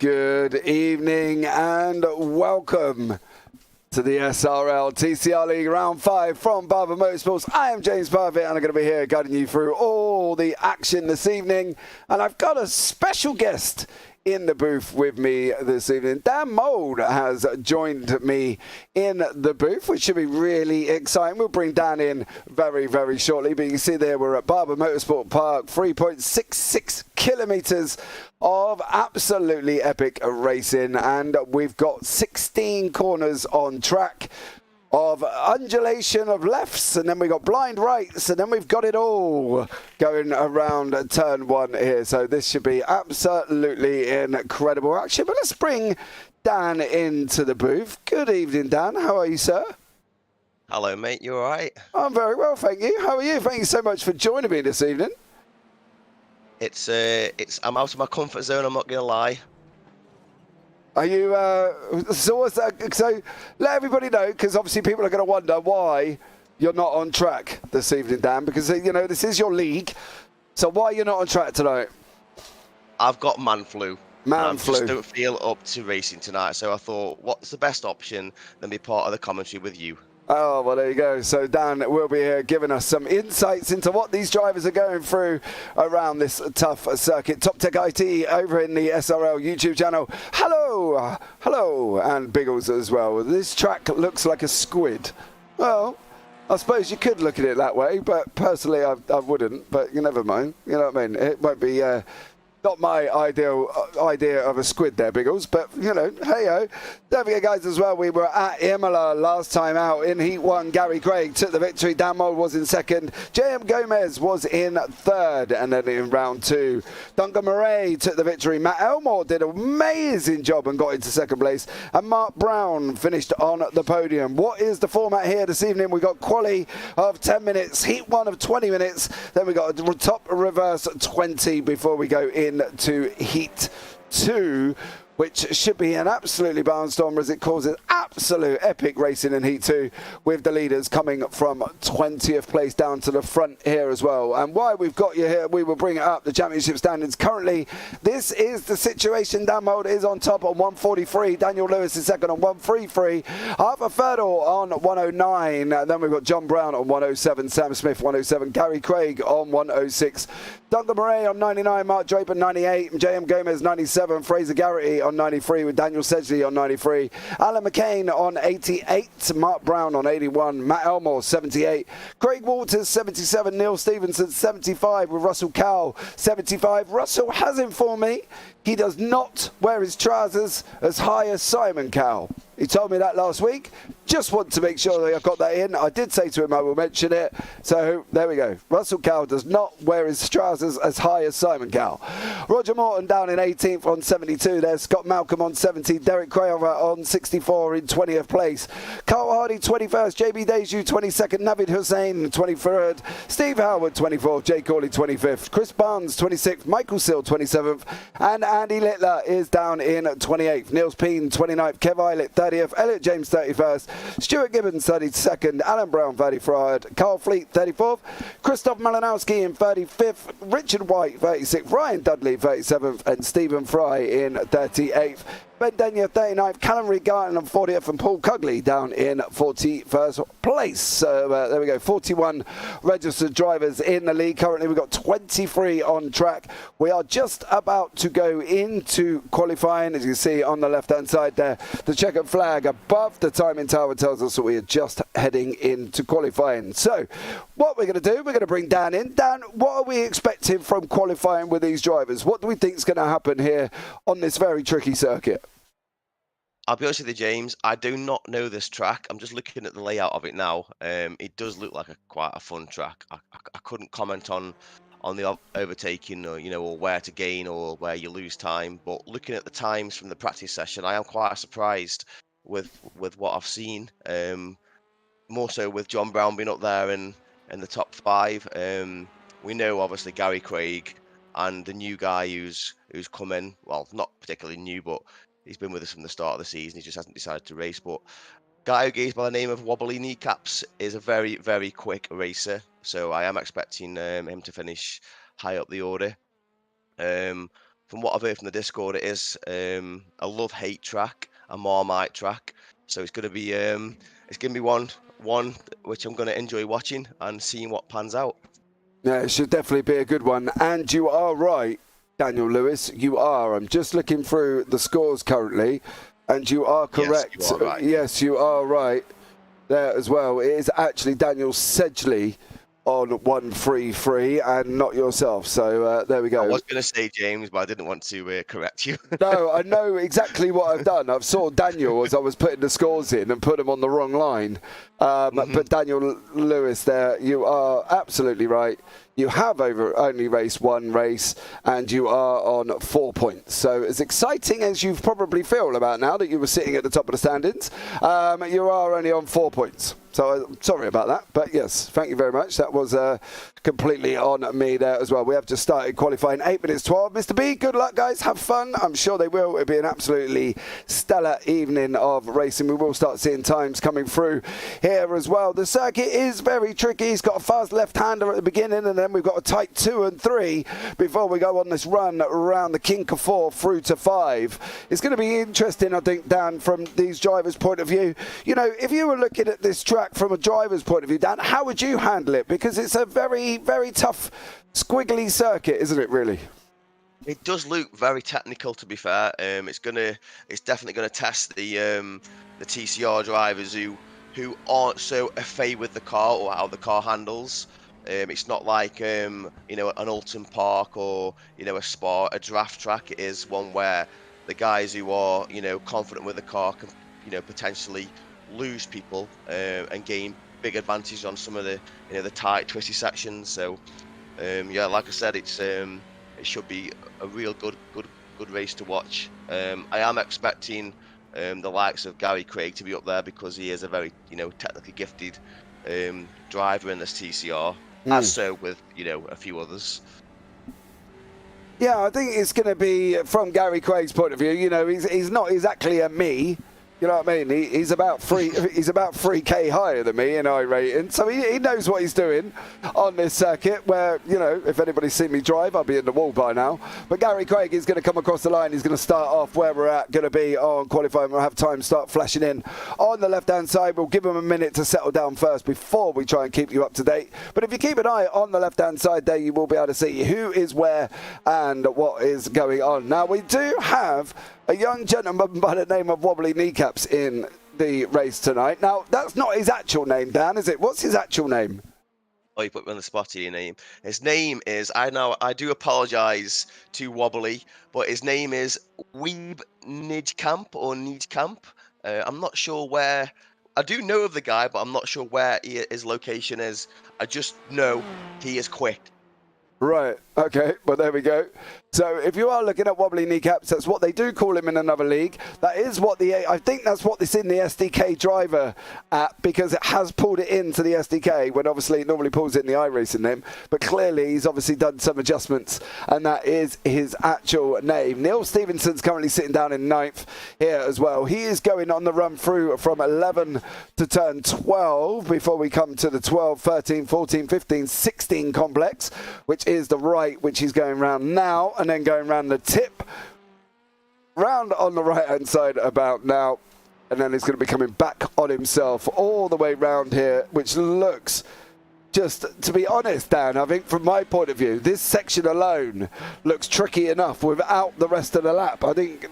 Good evening and welcome to the SRL TCR League Round 5 from Barber Motorsports. I am James Parfitt and I'm going to be here guiding you through all the action this evening. And I've got a special guest in the booth with me this evening. Dan Mould has joined me in the booth, which should be really exciting. We'll bring Dan in very, very shortly. But you can see there we're at Barber Motorsport Park, 3.66 kilometres of absolutely epic racing. And we've got 16 corners on track of undulation of lefts, and then we got blind rights, and then we've got it all going around turn one here. So this should be absolutely incredible action. But let's bring Dan into the booth. Good evening, Dan. How are you, sir? Hello, mate. You all right? I'm very well, thank you. How are you? Thank you so much for joining me this evening. I'm out of my comfort zone, I'm not gonna lie. Are you, so what's that? So let everybody know, because obviously people are going to wonder why you're not on track this evening, Dan, because, you know, this is your league. So why are you not on track tonight? I've got man flu. Man flu. I just don't feel up to racing tonight, so I thought, what's the best option than be part of the commentary with you? Oh, well, there you go. So Dan will be here giving us some insights into what these drivers are going through around this tough circuit. Top Tech IT over in the SRL YouTube channel. Hello, hello, and Biggles as well. This track looks like a squid. Well, I suppose you could look at it that way, but personally I wouldn't, but you never mind. You know what I mean? It won't be... not my ideal idea of a squid there, Biggles, but, you know, hey-ho. Don't forget, guys, as well, we were at Imola last time out in Heat 1. Gary Craig took the victory. Dan Mould was in second. JM Gomez was in third. And then in round 2, Duncan Murray took the victory. Matt Elmore did an amazing job and got into second place. And Mark Brown finished on the podium. What is the format here this evening? We got quali of 10 minutes, Heat 1 of 20 minutes. Then we got a top reverse 20 before we go in to Heat 2, which should be an absolutely barnstormer as it causes absolute epic racing in Heat 2, with the leaders coming from 20th place down to the front here as well. And why we've got you here, we will bring it up, the championship standings. Currently, this is the situation. Dan Mould is on top on 143. Daniel Lewis is second on 133. Arthur Ferdle on 109. Then we've got John Brown on 107. Sam Smith 107. Gary Craig on 106. Duncan Murray on 99. Mark Draper 98. JM Gomez 97. Fraser Garrity on 93 with Daniel Sedgley on 93. Alan McCain on 88. Mark Brown on 81. Matt Elmore 78. Craig Walters 77. Neil Stevenson 75 with Russell Cowell 75. Russell has informed me he does not wear his trousers as high as Simon Cowell. He told me that last week. Just want to make sure that I got that in. I did say to him I will mention it. So there we go. Russell Cowell does not wear his trousers as high as Simon Cowell. Roger Morton down in 18th on 72. There's Scott Malcolm on 70. Derek Crayover on 64 in 20th place. Carl Hardy 21st. JB Deju 22nd. Navid Hussain 23rd. Steve Howard 24th. Jay Corley 25th. Chris Barnes 26th. Michael Sill 27th. And Andy Littler is down in 28th. Niels Peen 29th. Kev Eilert 30th. Elliot James 31st. Stuart Gibbons 32nd. Alan Brown 33rd. Carl Fleet 34th. Christoph Malinowski in 35th. Richard White 36th. Ryan Dudley 37th. And Stephen Fry in 38th. Ben Denya 39th, Callum Regarden on 40th, and Paul Cugley down in 41st place. So there we go, 41 registered drivers in the league. Currently we've got 23 on track. We are just about to go into qualifying. As you can see on the left-hand side there, the checkered flag above the timing tower tells us that we are just heading into qualifying. So what we're going to do, we're going to bring Dan in. Dan, what are we expecting from qualifying with these drivers? What do we think is going to happen here on this very tricky circuit? I'll be honest with you, James, I do not know this track. I'm just looking at the layout of it now. It does look like quite a fun track. I couldn't comment on the overtaking or, you know, or where to gain or where you lose time. But looking at the times from the practice session, I am quite surprised with what I've seen. More so with John Brown being up there in the top 5. We know obviously Gary Craig and the new guy who's come in. Well, not particularly new, but he's been with us from the start of the season. He just hasn't decided to race. But guy who goes by the name of Wobbly Kneecaps is a very, very quick racer. So I am expecting him to finish high up the order. from what I've heard from the Discord, it is a love-hate track, a Marmite track. So it's going to be one which I'm going to enjoy watching and seeing what pans out. Yeah, it should definitely be a good one. And you are right, Daniel Lewis. You are. I'm just looking through the scores currently, and you are correct. Yes, you are right. Yes, you are right there as well. It is actually Daniel Sedgley on 133 and not yourself. So there we go. I was going to say James, but I didn't want to correct you. No, I know exactly what I've done. I've saw Daniel as I was putting the scores in and put them on the wrong line. But Daniel Lewis there, you are absolutely right. You have only raced one race and you are on 4 points. So as exciting as you probably feel about now that you were sitting at the top of the standings, you are only on 4 points. So sorry about that. But yes, thank you very much. That was completely on me there as well. We have just started qualifying 8 minutes 12. Mr. B, good luck, guys. Have fun. I'm sure they will. It'll be an absolutely stellar evening of racing. We will start seeing times coming through here as well. The circuit is very tricky. He's got a fast left-hander at the beginning, and then we've got a tight 2 and 3 before we go on this run around the kink of 4 through to 5. It's going to be interesting, I think, Dan, from these drivers' point of view. You know, if you were looking at this track from a driver's point of view, Dan, how would you handle it? Because it's a very, very tough, squiggly circuit, isn't it, really? It does look very technical, to be fair. It's definitely gonna test the TCR drivers who aren't so au fait with the car or how the car handles. It's not like an Alton Park or a Spa, a draft track. It is one where the guys who are confident with the car can potentially lose people and gain big advantage on some of the the tight, twisty sections. So yeah, like I said, it should be a real good race to watch. I am expecting the likes of Gary Craig to be up there because he is a very technically gifted driver in this TCR, as so with a few others. Yeah, I think it's going to be, from Gary Craig's point of view, he's not exactly a me. You know what I mean? He's about 3K higher than me in iRating, so he knows what he's doing on this circuit. Where if anybody's seen me drive, I'll be in the wall by now. But Gary Craig is going to come across the line. He's going to start off where we're at. Going to be on qualifying. We'll have time start flashing in on the left-hand side. We'll give him a minute to settle down first before we try and keep you up to date. But if you keep an eye on the left-hand side there, you will be able to see who is where and what is going on. Now we do have a young gentleman by the name of Wobbly Kneecaps in the race tonight. Now, that's not his actual name, Dan, is it? What's his actual name? Oh, you put me on the spot here, your name. His name is, I do apologise to Wobbly, but his name is Weeb Nidkamp or Nidkamp. I'm not sure where, I do know of the guy, but I'm not sure where his location is. I just know he is quick. Right, okay, well there we go. So if you are looking at Wobbly Kneecaps, that's what they do call him in another league. That is what I think that's what it's in the SDK driver app, because it has pulled it into the SDK when obviously it normally pulls it in the iRacing name. But clearly he's obviously done some adjustments, and that is his actual name. Neil Stevenson's currently sitting down in 9th here as well. He is going on the run through from 11 to turn 12 before we come to the 12, 13, 14, 15, 16 complex, which is the right, which he's going round now, and then going round the tip, round on the right hand side about now, and then he's going to be coming back on himself all the way round here, which looks, just to be honest, Dan, I think from my point of view, this section alone looks tricky enough without the rest of the lap. I think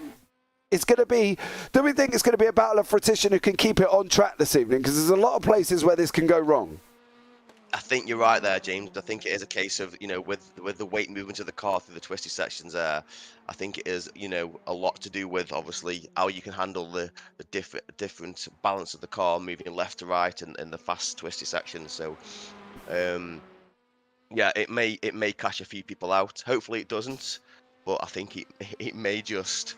it's going to be, do we think it's going to be a battle of fruition who can keep it on track this evening? Because there's a lot of places where this can go wrong. I think you're right there, James. I think it is a case of, with the weight movement of the car through the twisty sections there, I think it is, a lot to do with, obviously, how you can handle the different balance of the car moving left to right in the fast twisty sections. So, yeah, it may catch a few people out. Hopefully it doesn't, but I think it may just.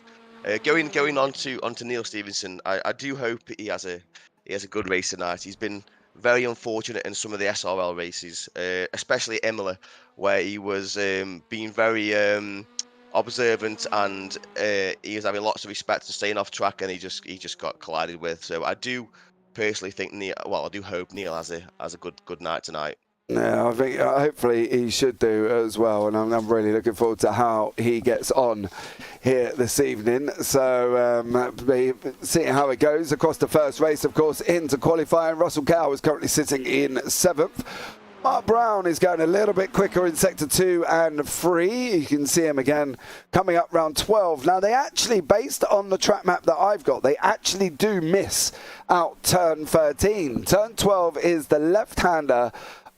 Going on to Neil Stevenson, I do hope he has a good race tonight. He's been very unfortunate in some of the SRL races, especially at Imola, where he was being very observant, and he was having lots of respect to staying off track, and he just got collided with. So I do personally think I do hope Neil has a good night tonight. Yeah, I think hopefully he should do as well, and I'm really looking forward to how he gets on here this evening. So seeing how it goes across the first race, of course, into qualifying. Russell Cow is currently sitting in 7th. Mark Brown is going a little bit quicker in sector 2 and 3. You can see him again coming up round 12. Now, they actually, based on the track map that I've got, they actually do miss out turn 13. Turn 12 is the left-hander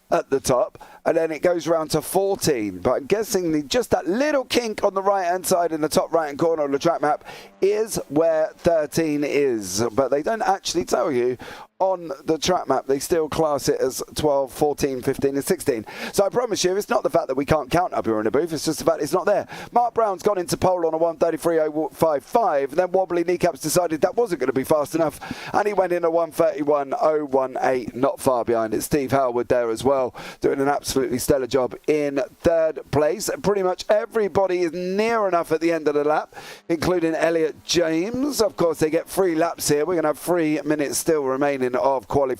at the top, and then it goes round to 14. But I'm guessing just that little kink on the right-hand side in the top right-hand corner of the track map is where 13 is. But they don't actually tell you on the track map. They still class it as 12, 14, 15 and 16. So I promise you, it's not the fact that we can't count up here in the booth, it's just the fact it's not there. Mark Brown's gone into pole on a 1:33.055, then wobbly kneecaps decided that wasn't going to be fast enough, and he went in a 1:31.018, not far behind it. Steve Howard there as well, doing an absolutely stellar job in 3rd place. Pretty much everybody is near enough at the end of the lap, including Elliot James. Of course, they get 3 laps here. We're going to have 3 minutes still remaining of quali,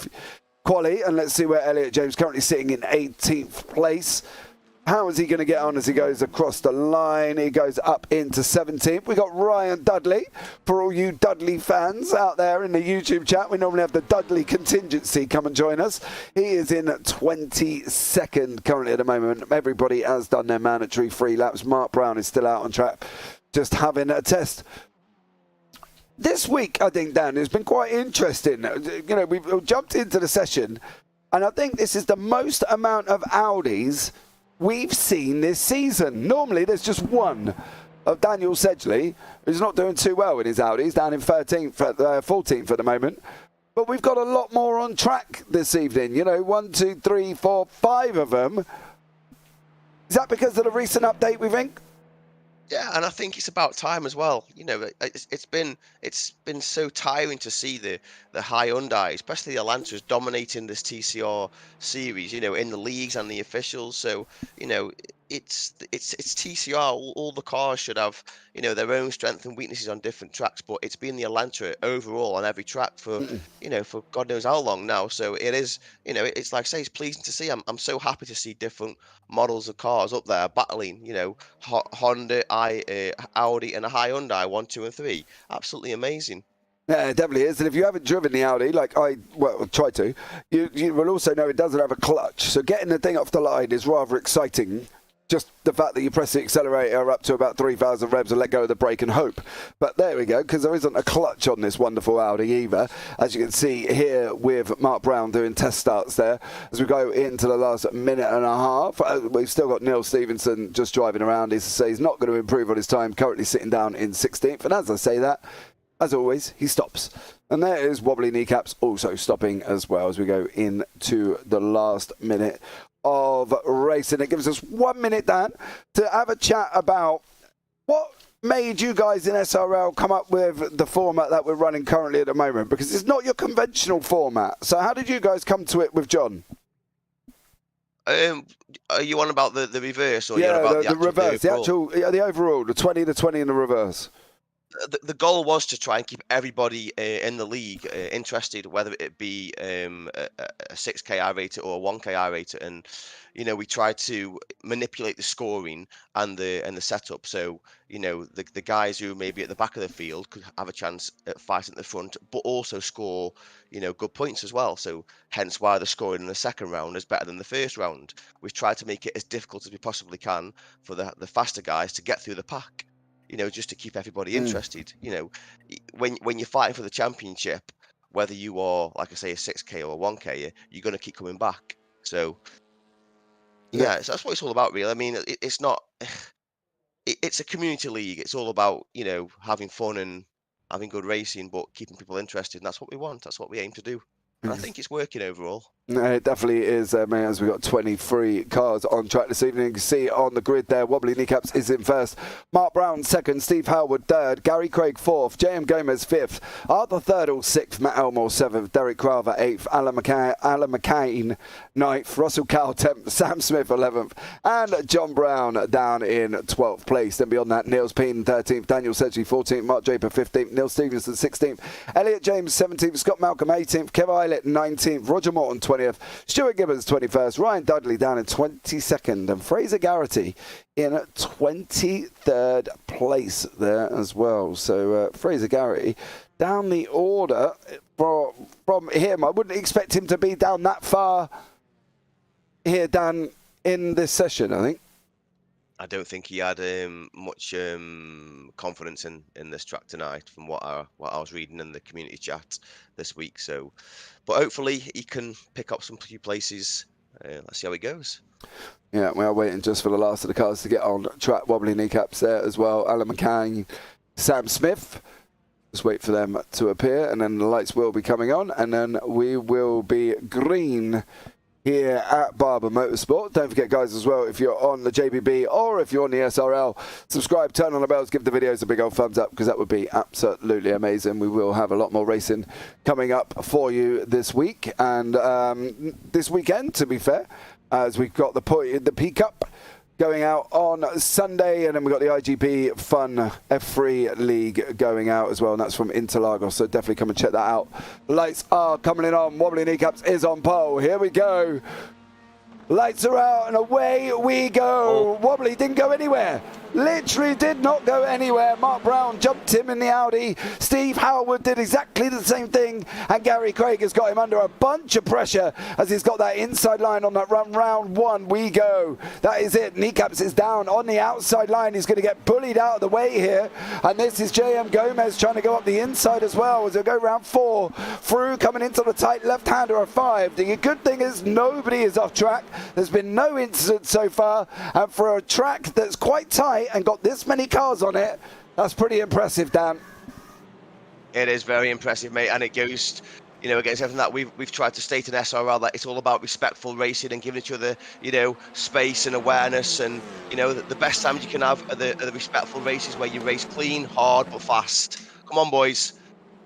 and let's see where Elliot James currently sitting in 18th place. How is he going to get on as he goes across the line? He goes up into 17th. We got Ryan Dudley. For all you Dudley fans out there in the YouTube chat, we normally have the Dudley contingency come and join us. He is in 22nd currently at the moment. Everybody has done their mandatory 3 laps. Mark Brown is still out on track, just having a test. This week, I think, Dan, has been quite interesting. You know, we've jumped into the session, and I think this is the most amount of Audis we've seen this season. Normally, there's just one of Daniel Sedgley, who's not doing too well in his Audis, down in 14th at the moment. But we've got a lot more on track this evening. You know, 1, 2, 3, 4, 5 of them. Is that because of the recent update, we think? Yeah, and I think it's about time as well. You know, it's been so tiring to see the Hyundai, especially the Elantras, dominating this TCR series. You know, in the leagues and the officials. So you know, it's TCR. All the cars should have, you know, their own strengths and weaknesses on different tracks. But it's been the Elantra overall on every track for you know, for God knows how long now. So it is, you know, it's like I say, it's pleasing to see. I'm so happy to see different models of cars up there battling. You know, Honda, Audi, and a Hyundai 1, 2, and 3. Absolutely amazing. Yeah, it definitely is. And if you haven't driven the Audi, like I try to, you will also know it doesn't have a clutch. So getting the thing off the line is rather exciting. Just the fact that you press the accelerator up to about 3,000 revs and let go of the brake and hope. But there we go, because there isn't a clutch on this wonderful Audi either. As you can see here with Mark Brown doing test starts there. As we go into the last minute and a half, we've still got Neil Stevenson just driving around. He's not going to improve on his time, currently sitting down in 16th. And as I say that, as always, he stops. And there is wobbly kneecaps also stopping as well as we go into the last minute of racing. It gives us 1 minute, Dan, to have a chat about what made you guys in SRL come up with the format that we're running currently at the moment, because it's not your conventional format. So how did you guys come to it with John? Are you on about the reverse, or yeah, about the reverse, the overall, the 20, the 20 in the reverse? The goal was to try and keep everybody in the league interested, whether it be a 6K I-rater or a 1K I-rater, and you know, we tried to manipulate the scoring and the setup. So you know, the guys who may be at the back of the field could have a chance at fighting at the front, but also score, you know, good points as well. So hence why the scoring in the second round is better than the first round. We've tried to make it as difficult as we possibly can for the faster guys to get through the pack. You know, just to keep everybody interested. You know, when you're fighting for the championship, whether you are, like I say, a 6K or a 1K, you're going to keep coming back. So, yeah, so that's what it's all about, really. I mean, it's not. It's a community league. It's all about, you know, having fun and having good racing, but keeping people interested. And that's what we want. That's what we aim to do. And I think it's working overall. No, it definitely is, as we've got 23 cars on track this evening. You can see on the grid there, Wobbly Kneecaps is in first. Mark Brown second, Steve Howard third, Gary Craig fourth, J.M. Gomez fifth, Arthur Thirdle sixth, Matt Elmore seventh, Derek Craver eighth, Alan McCain ninth, Russell Cowell 10th, Sam Smith 11th, and John Brown down in 12th place. Then beyond that, Niels Peen 13th, Daniel Sedgley 14th, Mark Draper 15th, Neil Stevenson 16th, Elliot James 17th, Scott Malcolm 18th, Kev Violet 19th, Roger Morton 20th, Stuart Gibbons 21st, Ryan Dudley down in 22nd, and Fraser Garrity in 23rd place there as well. So Fraser Garrity down the order from him. I wouldn't expect him to be down that far here, Dan, in this session, I think. I don't think he had much confidence in this track tonight, from what I was reading in the community chat this week. So, but hopefully he can pick up some few places. Let's see how it goes. Yeah, we are waiting just for the last of the cars to get on track. Wobbly kneecaps there as well. Alan McCann, Sam Smith. Just wait for them to appear, and then the lights will be coming on, and then we will be green here at Barber Motorsport. Don't forget, guys, as well, if you're on the JPB or if you're on the SRL, subscribe, turn on the bells, give the videos a big old thumbs up, because that would be absolutely amazing. We will have a lot more racing coming up for you this week and this weekend, to be fair, as we've got the P Cup going out on Sunday, and then we've got the IGP Fun F3 League going out as well, and that's from Interlagos, so definitely come and check that out. Lights are coming in on. Wobbly Kneecaps is on pole. Here we go. Lights are out, and away we go. Wobbly didn't go anywhere. Literally did not go anywhere. Mark Brown jumped him in the Audi. Steve Howard did exactly the same thing, and Gary Craig has got him under a bunch of pressure as he's got that inside line on that run. Round one we go. That is it. Kneecaps is down on the outside line. He's going to get bullied out of the way here, and this is JM Gomez trying to go up the inside as well as he'll go round 4 through, coming into the tight left-hander of 5. The good thing is nobody is off track. There's been no incident so far, and for a track that's quite tight and got this many cars on it, that's pretty impressive, Dan. It is very impressive, mate, and it goes, you know, against everything that we've tried to state in SRL, that it's all about respectful racing and giving each other, you know, space and awareness, and, you know, the best times you can have are the respectful races where you race clean, hard, but fast. Come on, boys.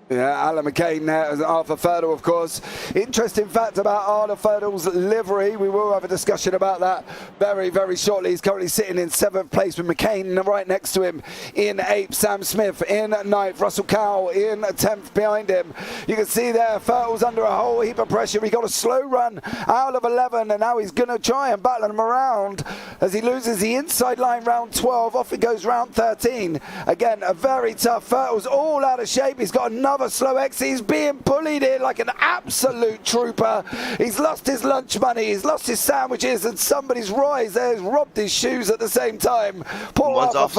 Yeah, Alan McCain there as Arthur Ferdle, of course. Interesting fact about Arthur Ferdel's livery. We will have a discussion about that very, very shortly. He's currently sitting in 7th place with McCain right next to him in 8th. Sam Smith in 9th. Russell Cowell in 10th behind him. You can see there, Ferdel's under a whole heap of pressure. He got a slow run out of 11, and now he's going to try and battle him around as he loses the inside line round 12. Off he goes round 13. Again, a very tough. Ferdel's all out of shape. He's got another slow exit. He's being bullied here like an absolute trooper. He's lost his lunch money, he's lost his sandwiches, and somebody's rise there's robbed his shoes at the same time. Poor One's off.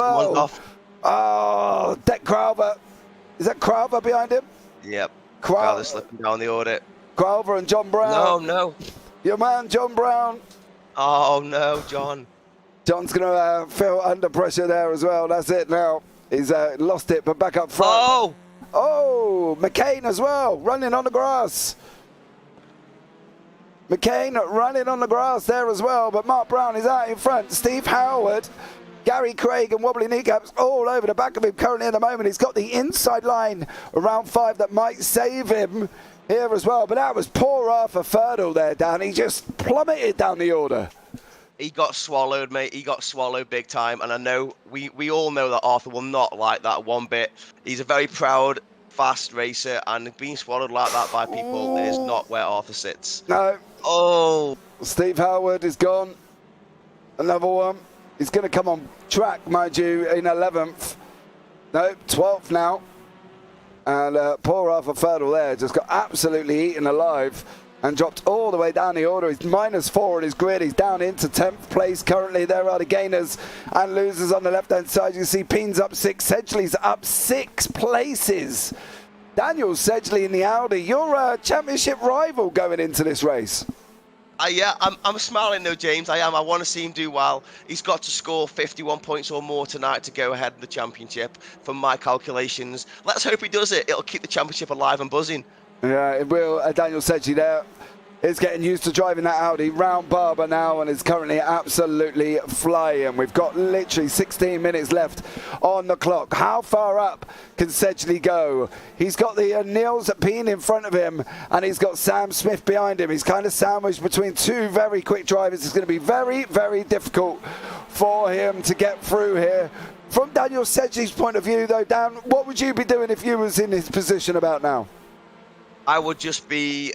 Oh, Deck Crowther. Is that Crowther behind him? Yep. Crowther slipping down the audit. Crowther and John Brown. No. Your man, John Brown. Oh, no, John. John's going to feel under pressure there as well. That's it now. He's lost it, but back up front. Oh, McCain as well, running on the grass. McCain running on the grass there as well, but Mark Brown is out in front. Steve Howard, Gary Craig and Wobbly Kneecaps all over the back of him currently at the moment. He's got the inside line around 5 that might save him here as well, but that was poor Arthur Ferdle there, Dan. He just plummeted down the order. He got swallowed, mate. He got swallowed big time. And I know, we all know that Arthur will not like that one bit. He's a very proud, fast racer, and being swallowed like that by people is not where Arthur sits. No. Oh. Steve Howard is gone. Another one. He's going to come on track, mind you, in 11th. No, 12th now. And poor Arthur Ferdle there just got absolutely eaten alive and dropped all the way down the order. He's -4 on his grid. He's down into 10th place currently. There are the gainers and losers on the left-hand side. You see Peen's up 6, Sedgley's up 6 places. Daniel Sedgley in the Audi, your championship rival going into this race. Yeah, I'm smiling though, James. I am. I want to see him do well. He's got to score 51 points or more tonight to go ahead in the championship, from my calculations. Let's hope he does it. It'll keep the championship alive and buzzing. Yeah, it will. Daniel Sedgley there is getting used to driving that Audi round Barber now and is currently absolutely flying. We've got literally 16 minutes left on the clock. How far up can Sedgley go? He's got the Niels Peen in front of him, and he's got Sam Smith behind him. He's kind of sandwiched between 2 very quick drivers. It's going to be very, very difficult for him to get through here. From Daniel Sedgley's point of view, though, Dan, what would you be doing if you was in his position about now? I would just be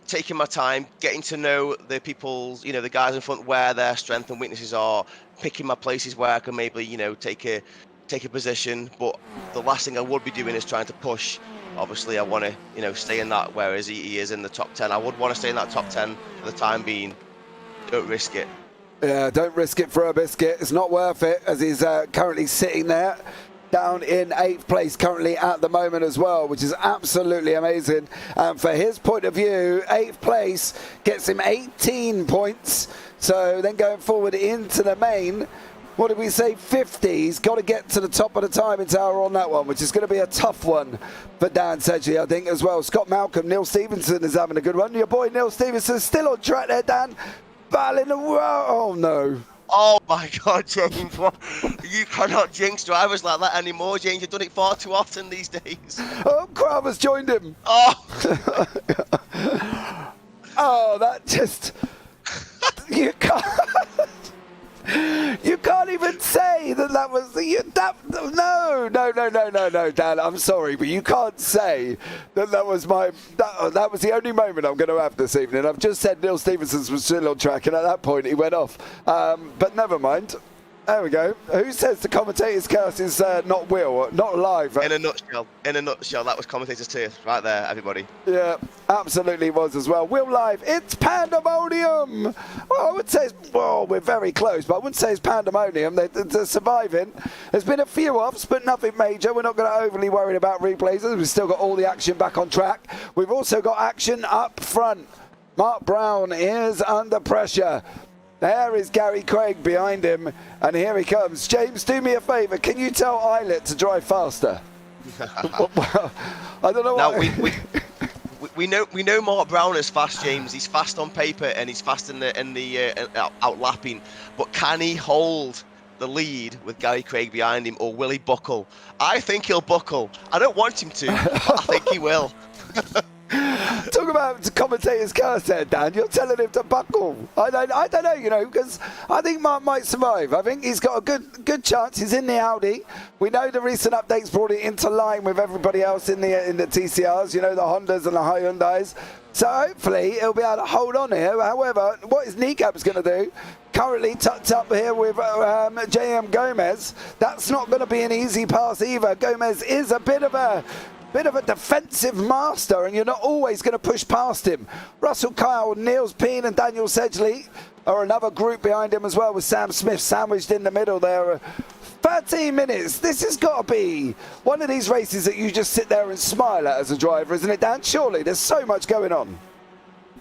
taking my time, getting to know the people's, the guys in front, where their strengths and weaknesses are, picking my places where I can maybe, take a position. But the last thing I would be doing is trying to push. Obviously, I want to, stay in that, whereas he is in the top 10. I would want to stay in that top 10 for the time being. Don't risk it. Yeah, don't risk it for a biscuit. It's not worth it, as he's currently sitting there down in 8th place currently at the moment as well, which is absolutely amazing. For his point of view, 8th place gets him 18 points. So then going forward into the main, what did we say, 50? He's got to get to the top of the timing tower on that one, which is going to be a tough one for Dan Sedgley, I think, as well. Scott Malcolm, Neil Stevenson is having a good one. Your boy Neil Stevenson still on track there, Dan. Battling the world. Oh, no. Oh my God, James! What? You cannot jinx drivers like that anymore, James. You've done it far too often these days. Oh, Kramer's joined him. Oh! Oh, that just... You can't... You can't even say that was no, Dan. I'm sorry, but you can't say that was that was the only moment I'm going to have this evening. I've just said Neil Stevenson's was still on track, and at that point he went off. But never mind. There we go. Who says the commentator's curse is not live? In a nutshell, that was commentator's tears right there, everybody. Yeah, absolutely was as well. Will live, it's pandemonium. Well, I would say, we're very close, but I wouldn't say it's pandemonium. They're surviving. There's been a few offs, but nothing major. We're not going to overly worry about replays. We've still got all the action back on track. We've also got action up front. Mark Brown is under pressure. There is Gary Craig behind him, and here he comes. James, do me a favour. Can you tell Eilert to drive faster? I don't know. Now we know Mark Brown is fast, James. He's fast on paper and he's fast in the out lapping. But can he hold the lead with Gary Craig behind him, or will he buckle? I think he'll buckle. I don't want him to, but I think he will. Talk about commentator's curse there, Dan. You're telling him to buckle. I don't know, because I think Mark might survive. I think he's got a good chance. He's in the Audi. We know the recent updates brought it into line with everybody else in the TCRs, the Hondas and the Hyundais. So hopefully he'll be able to hold on here. However, what his kneecap's going to do, currently tucked up here with JM Gomez, that's not going to be an easy pass either. Gomez is a bit of a defensive master, and you're not always going to push past him. Russell Kyle, Niels Peen and Daniel Sedgley are another group behind him as well, with Sam Smith sandwiched in the middle there. 13 minutes. This has got to be one of these races that you just sit there and smile at as a driver, isn't it, Dan? Surely, there's so much going on.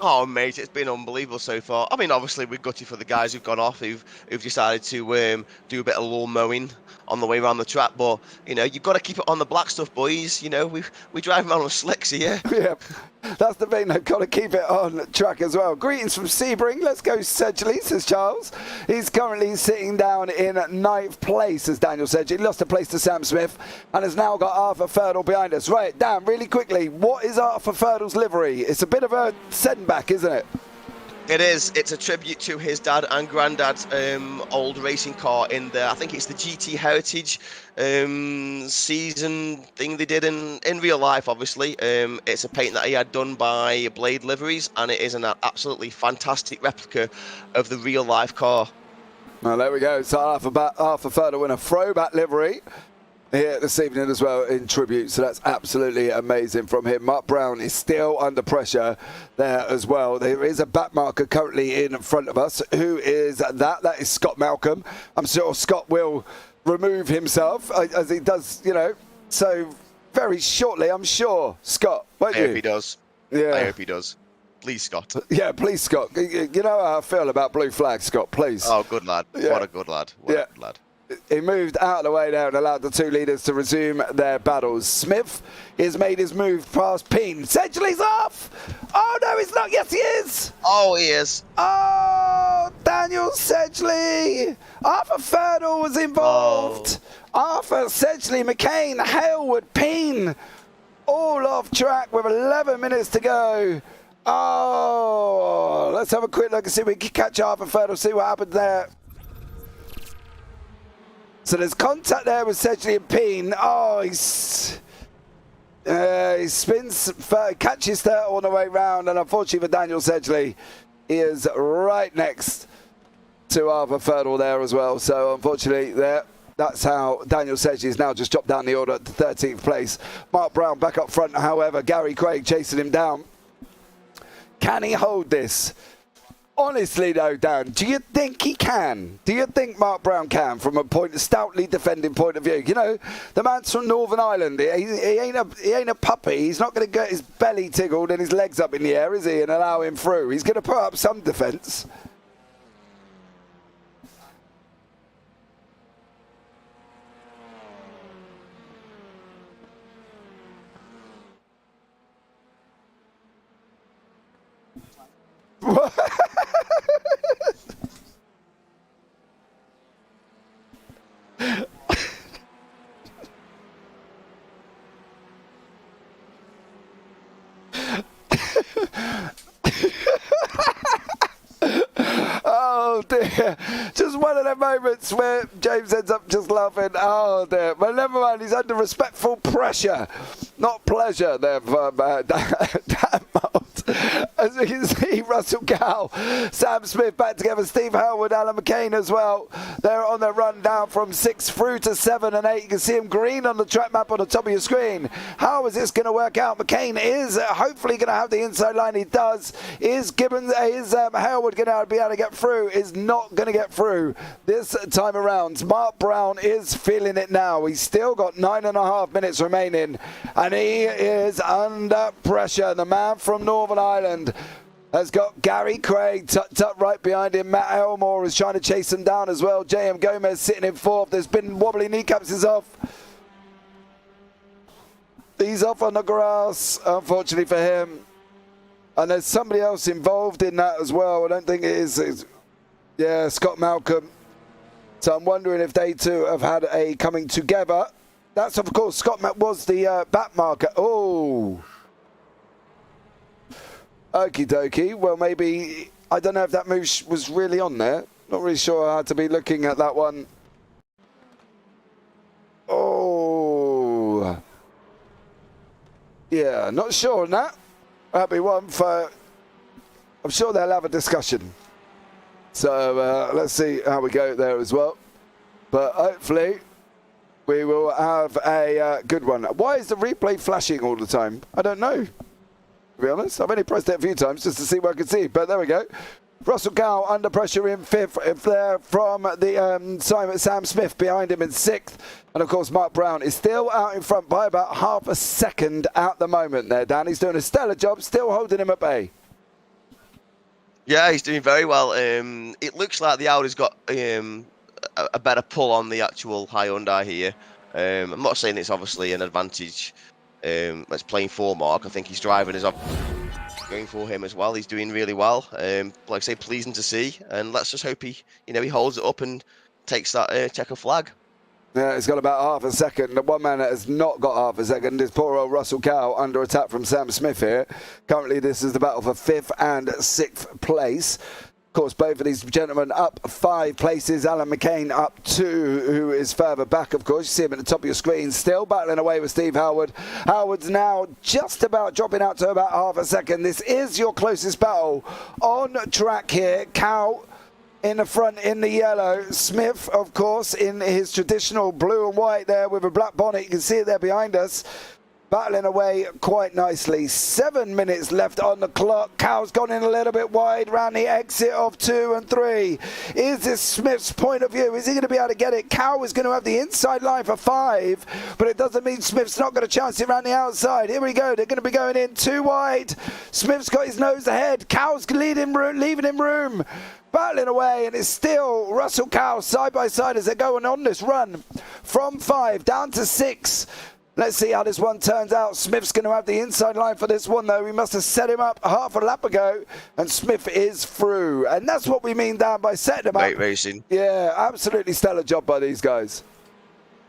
Oh, mate, it's been unbelievable so far. I mean, obviously, we're gutted for the guys who've gone off, who've decided to do a bit of lawn mowing on the way around the track. But, you've got to keep it on the black stuff, boys. We drive around on slicks here. Yeah, that's the thing. They've got to keep it on track as well. Greetings from Sebring. Let's go Sedgley, says Charles. He's currently sitting down in 9th place, as Daniel said. He lost a place to Sam Smith and has now got Arthur Ferdle behind us. Right, Dan, really quickly, what is Arthur Ferdle's livery? It's a bit of a setback, isn't it? It is. It's a tribute to his dad and granddad's old racing car in I think it's the GT Heritage season thing they did in real life, obviously. It's a paint that he had done by Blade Liveries, and it is an absolutely fantastic replica of the real life car. Well, there we go. So Arthur Ferdle in a throwback livery here this evening as well in tribute, so that's absolutely amazing from him. Mark Brown is still under pressure there as well. There is a back marker currently in front of us. Who is that? That is Scott Malcolm. I'm sure Scott will remove himself as he does, so very shortly, I'm sure. Scott, won't you? I hope he does. Yeah. I hope he does. Please, Scott. Yeah, please, Scott. You know how I feel about blue flag, Scott, please. Oh, good lad. Yeah. What a good lad. What a good lad. He moved out of the way there and allowed the two leaders to resume their battles. Smith has made his move past Peen. Sedgley's off! Oh, no, he's not. Yes, he is! Oh, he is. Oh, Daniel Sedgley! Arthur Ferdle was involved. Oh. Arthur, Sedgley, McCain, Halewood, Peen, all off track with 11 minutes to go. Oh, let's have a quick look and see if we can catch Arthur Ferdle, see what happened there. So there's contact there with Sedgley and Peen. Oh, he spins, catches third on the way round, and unfortunately for Daniel Sedgley, he is right next to Arthur Fertile there as well. So unfortunately that's how Daniel Sedgley is now just dropped down the order to 13th place. Mark Brown back up front, however, Gary Craig chasing him down. Can he hold this? Honestly though, Dan, do you think he can? Do you think Mark Brown can, from a stoutly defending point of view? You know, the man's from Northern Ireland. He ain't a puppy. He's not going to get his belly tickled and his legs up in the air, is he, and allow him through? He's going to put up some defence. Oh dear, just one of the moments where James ends up just laughing. Oh dear, but never mind, he's under respectful pressure, not pleasure there from Dan Moult. As we can see, Russell Gow, Sam Smith back together, Steve Howard, Alan McCain as well. They're on their run down from 6 through to 7 and 8. You can see him green on the track map on the top of your screen. How is this going to work out? McCain is hopefully going to have the inside line. He does. Is Gibbons, Howard going to be able to get through? Is not going to get through this time around. Mark Brown is feeling it now. He's still got 9.5 minutes remaining, and he is under pressure. The man from Northern Ireland has got Gary Craig tucked up right behind him. Matt Elmore is trying to chase him down as well. J.M. Gomez sitting in fourth. There's been wobbly kneecaps. He's off. He's off on the grass, unfortunately for him. And there's somebody else involved in that as well. I don't think it is. Yeah, Scott Malcolm. So I'm wondering if they two have had a coming together. That's, of course, Scott was the back marker. Oh. Okie dokie. Well, maybe, I don't know if that move was really on there. Not really sure I had to be looking at that one. Oh. Yeah, not sure on that. That'll be one for, I'm sure they'll have a discussion. So let's see how we go there as well. But hopefully we will have a good one. Why is the replay flashing all the time? I don't know, to be honest. I've only pressed it a few times just to see what I can see. But there we go. Russell Gow under pressure in fifth. If they're from the Sam Smith behind him in sixth. And of course, Mark Brown is still out in front by about half a second at the moment there, Dan. He's doing a stellar job, still holding him at bay. Yeah, he's doing very well. It looks like the Audi's got a better pull on the actual Hyundai here. I'm not saying it's obviously an advantage that's playing for Mark. I think his driving is going for him as well. He's doing really well. Like I say, pleasing to see. And let's just hope he holds it up and takes that checker flag. Yeah, he's got about half a second. The one man that has not got half a second is poor old Russell Gow under attack from Sam Smith here. Currently, this is the battle for 5th and 6th place. Of course, both of these gentlemen up 5 places. Alan McCain up 2, who is further back, of course. You see him at the top of your screen, still battling away with Steve Howard. Howard's now just about dropping out to about half a second. This is your closest battle on track here. Cow in the front in the yellow. Smith, of course, in his traditional blue and white there with a black bonnet. You can see it there behind us. Battling away quite nicely. 7 minutes left on the clock. Cow's gone in a little bit wide round the exit of 2 and 3. Is this Smith's point of view? Is he going to be able to get it? Cow is going to have the inside line for 5, but it doesn't mean Smith's not got a chance around the outside. Here we go. They're going to be going in 2 wide. Smith's got his nose ahead. Cow's leaving him room. Battling away, and it's still Russell Cow side by side as they're going on this run from 5 down to 6. Let's see how this one turns out. Smith's going to have the inside line for this one, though. We must have set him up half a lap ago, and Smith is through. And that's what we mean, Dan, by setting him up. Great racing. Yeah, absolutely stellar job by these guys.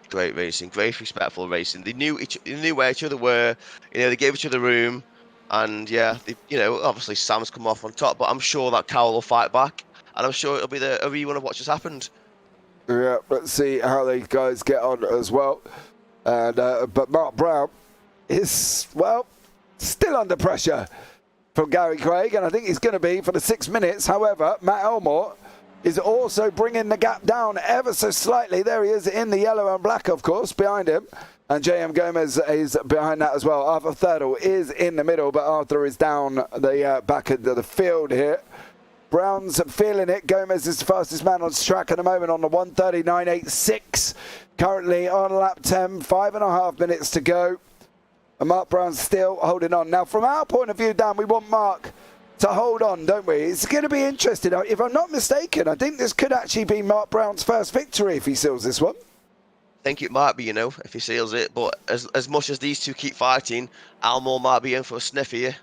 Great racing, great respectful racing. They knew where each other were. They gave each other room, and yeah, obviously Sam's come off on top, but I'm sure that Cowell will fight back, and I'm sure it'll be a rerun of what just happened. Yeah, let's see how these guys get on as well. And but Mark Brown, is, well, still under pressure from Gary Craig, and I think he's going to be for the 6 minutes. However, Matt Elmore is also bringing the gap down ever so slightly. There he is in the yellow and black, of course, behind him. And JM Gomez is behind that as well. Arthur Thirdle is in the middle, but Arthur is down the back of the field here. Brown's feeling it. Gomez is the fastest man on track at the moment on the 1:39.86. Currently on lap 10, 5.5 minutes to go. And Mark Brown's still holding on. Now, from our point of view, Dan, we want Mark to hold on, don't we? It's going to be interesting. If I'm not mistaken, I think this could actually be Mark Brown's first victory if he seals this one. I think it might be, if he seals it. But as much as these two keep fighting, Elmore might be in for a sniff here.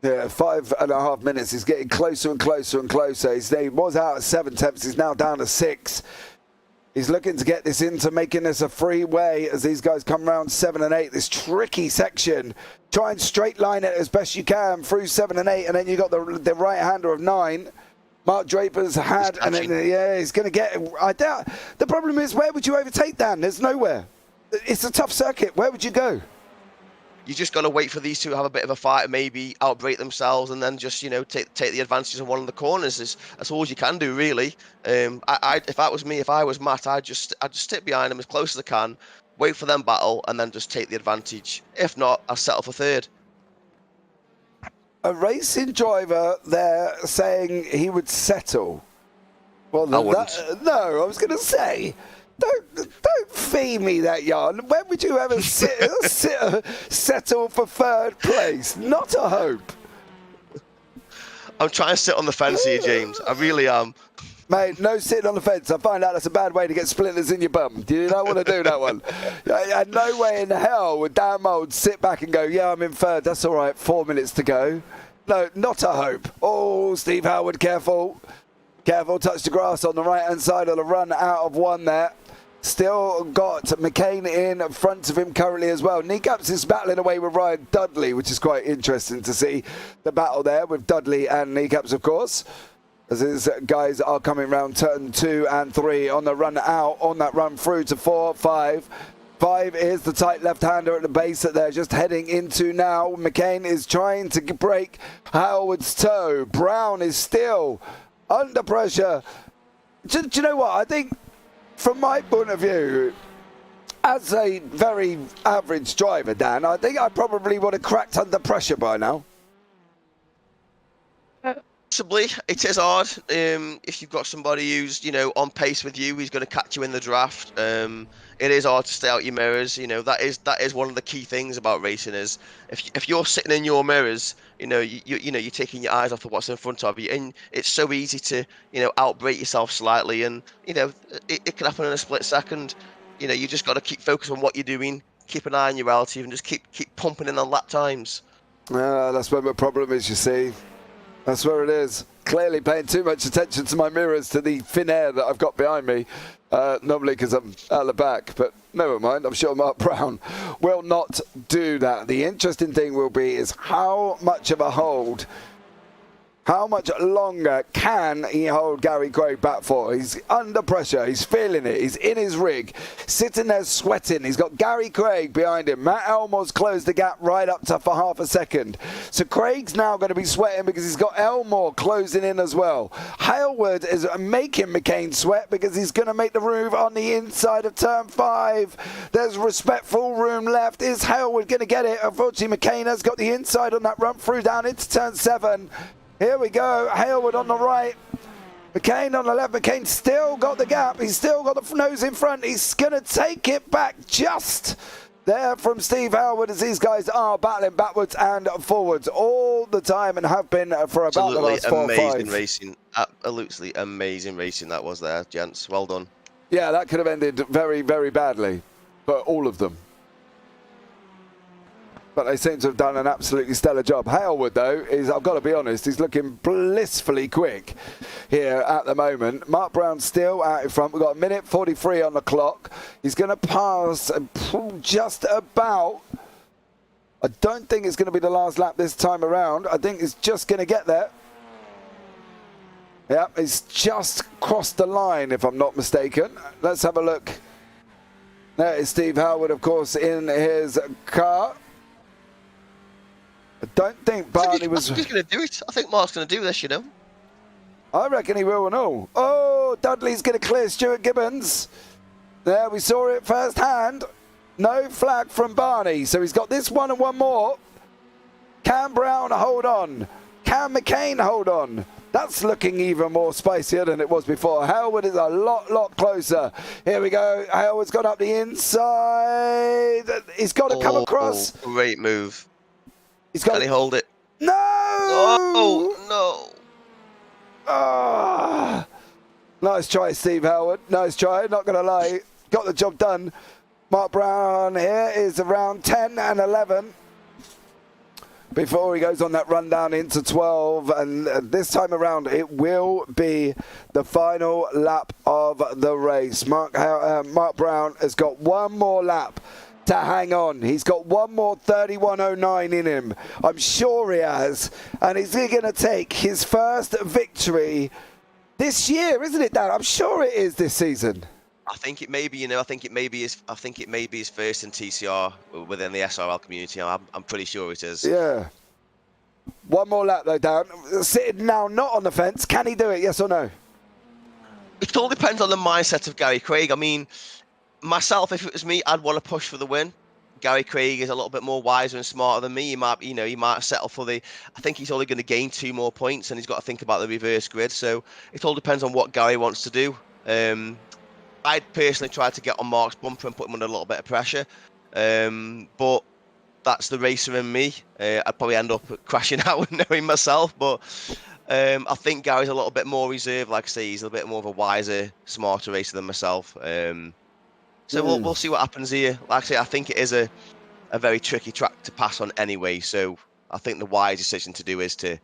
Yeah, 5.5 minutes. He's getting closer and closer and closer. He was out at 7 tenths. He's now down to 6. He's looking to get this into making this a freeway as these guys come around 7 and 8. This tricky section. Try and straight line it as best you can through 7 and 8. And then you got the right-hander of 9. Mark Draper's had, and then, yeah, he's going to get it. I doubt. The problem is, where would you overtake, Dan? There's nowhere. It's a tough circuit. Where would you go? You just got to wait for these two to have a bit of a fight, maybe outbreak themselves, and then just take the advantage of one of the corners. That's all you can do, really. If that was me, if I was Matt, I'd just stick behind them as close as I can, wait for them battle, and then just take the advantage. If not, I'll settle for third. A racing driver there saying he would settle. Well, I wouldn't. No, I was going to say. Don't feed me that yarn. When would you ever settle for third place? Not a hope. I'm trying to sit on the fence here, James. I really am. Mate, no sitting on the fence. I find out that's a bad way to get splinters in your bum. Do you not want to do that one? And no way in hell would Dan Mould sit back and go, yeah, I'm in third. That's all right. 4 minutes to go. No, not a hope. Oh, Steve Howard, careful. Careful, touch the grass on the right-hand side of the run out of 1 there. Still got McCain in front of him currently as well. Kneecaps is battling away with Ryan Dudley, which is quite interesting to see the battle there with Dudley and Kneecaps, of course. As his guys are coming round turn 2 and 3 on the run out, on that run through to 4, 5. 5 is the tight left-hander at the base that they're just heading into now. McCain is trying to break Howard's toe. Brown is still under pressure. Do you know what? I think, from my point of view, as a very average driver, Dan, I think I probably would have cracked under pressure by now. Possibly. It is hard. If you've got somebody who's, on pace with you, he's going to catch you in the draft. It is hard to stay out your mirrors. That is one of the key things about racing is if you're sitting in your mirrors, you're taking your eyes off of what's in front of you, and it's so easy to, outbrake yourself slightly, and it can happen in a split second. You just got to keep focused on what you're doing, keep an eye on your relative, and just keep pumping in on lap times. That's where my problem is, you see. That's where it is. Clearly paying too much attention to my mirrors, to the thin air that I've got behind me. Normally because I'm out the back, but never mind. I'm sure Mark Brown will not do that. The interesting thing will be is how much of a hold, how much longer can he hold Gary Craig back for? He's under pressure. He's feeling it. He's in his rig, sitting there sweating. He's got Gary Craig behind him. Matt Elmore's closed the gap right up to for half a second. So Craig's now going to be sweating because he's got Elmore closing in as well. Hailwood is making McCain sweat because he's going to make the move on the inside of turn 5. There's respectful room left. Is Hailwood going to get it? Unfortunately, McCain has got the inside on that run through down into turn 7. Here we go, Hailwood on the right, McCain on the left. McCain still got the gap. He's still got the nose in front. He's going to take it back just there from Steve Hailwood as these guys are battling backwards and forwards all the time and have been for about the last 4 or 5. Amazing racing. Absolutely amazing racing that was there, gents. Well done. Yeah, that could have ended very, very badly for all of them. But they seem to have done an absolutely stellar job. Hailwood, though, I've got to be honest, he's looking blissfully quick here at the moment. Mark Brown still out in front. We've got 1:43 on the clock. He's going to pass just about. I don't think it's going to be the last lap this time around. I think he's just going to get there. Yep, he's just crossed the line, if I'm not mistaken. Let's have a look There is Steve Howard, of course, in his car. I don't think Barney was... He's going to do it. I think Mark's going to do this, you know. I reckon he will and all. Oh, Dudley's going to clear Stuart Gibbons. There, we saw it firsthand. No flag from Barney, so he's got this one and one more. Can Brown hold on? Can McCain hold on? That's looking even more spicier than it was before. Howard is a lot closer. Here we go. Howard's gone up the inside. He's got to come across. Great move. Can he hold it? No! Oh, no. Ah. Nice try, Steve Howard. Nice try, not going to lie. Got the job done. Mark Brown here is around 10 and 11 before he goes on that run down into 12. And this time around, it will be the final lap of the race. Mark Brown has got one more lap to hang on. He's got one more 31.09 in him. I'm sure he has. And is he going to take his first victory this year, isn't it, Dan? I'm sure it is this season. I think it may be, you know. I think it may be his first in TCR within the SRL community. I'm pretty sure it is. Yeah. One more lap though, Dan. Sitting now, not on the fence. Can he do it? Yes or no? It all depends on the mindset of Gary Craig. I mean, myself, if it was me, I'd want to push for the win. Gary Craig is a little bit more wiser and smarter than me. He might settle for I think he's only going to gain 2 more points, and he's got to think about the reverse grid. So it all depends on what Gary wants to do. I'd personally try to get on Mark's bumper and put him under a little bit of pressure. But that's the racer in me. I'd probably end up crashing out knowing myself. But I think Gary's a little bit more reserved. Like I say, he's a bit more of a wiser, smarter racer than myself. So we'll see what happens here. Like I say, I think it is a very tricky track to pass on anyway. So I think the wise decision to do is to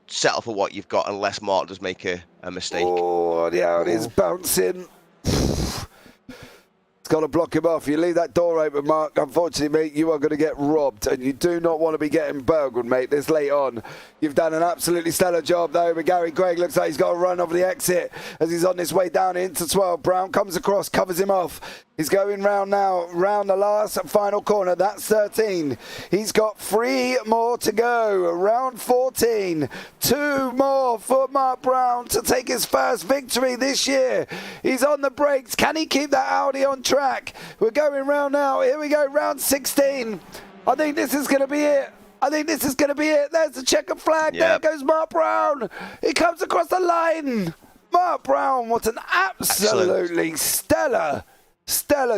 settle for what you've got unless Mark does make a mistake. Oh, yeah, it is bouncing. It's got to block him off. You leave that door open, Mark. Unfortunately, mate, you are going to get robbed, and you do not want to be getting burgled, mate, this late on. You've done an absolutely stellar job, though, but Gary Craig looks like he's got to run over the exit as he's on his way down into 12. Brown comes across, covers him off. He's going round now, round the last final corner. That's 13. He's got 3 more to go. Round 14. 2 more for Mark Brown to take his first victory this year. He's on the brakes. Can he keep that Audi on track? We're going round now. Here we go, round 16. I think this is going to be it. There's the checkered flag. Yep. There goes Mark Brown. He comes across the line. Mark Brown, what an absolutely stellar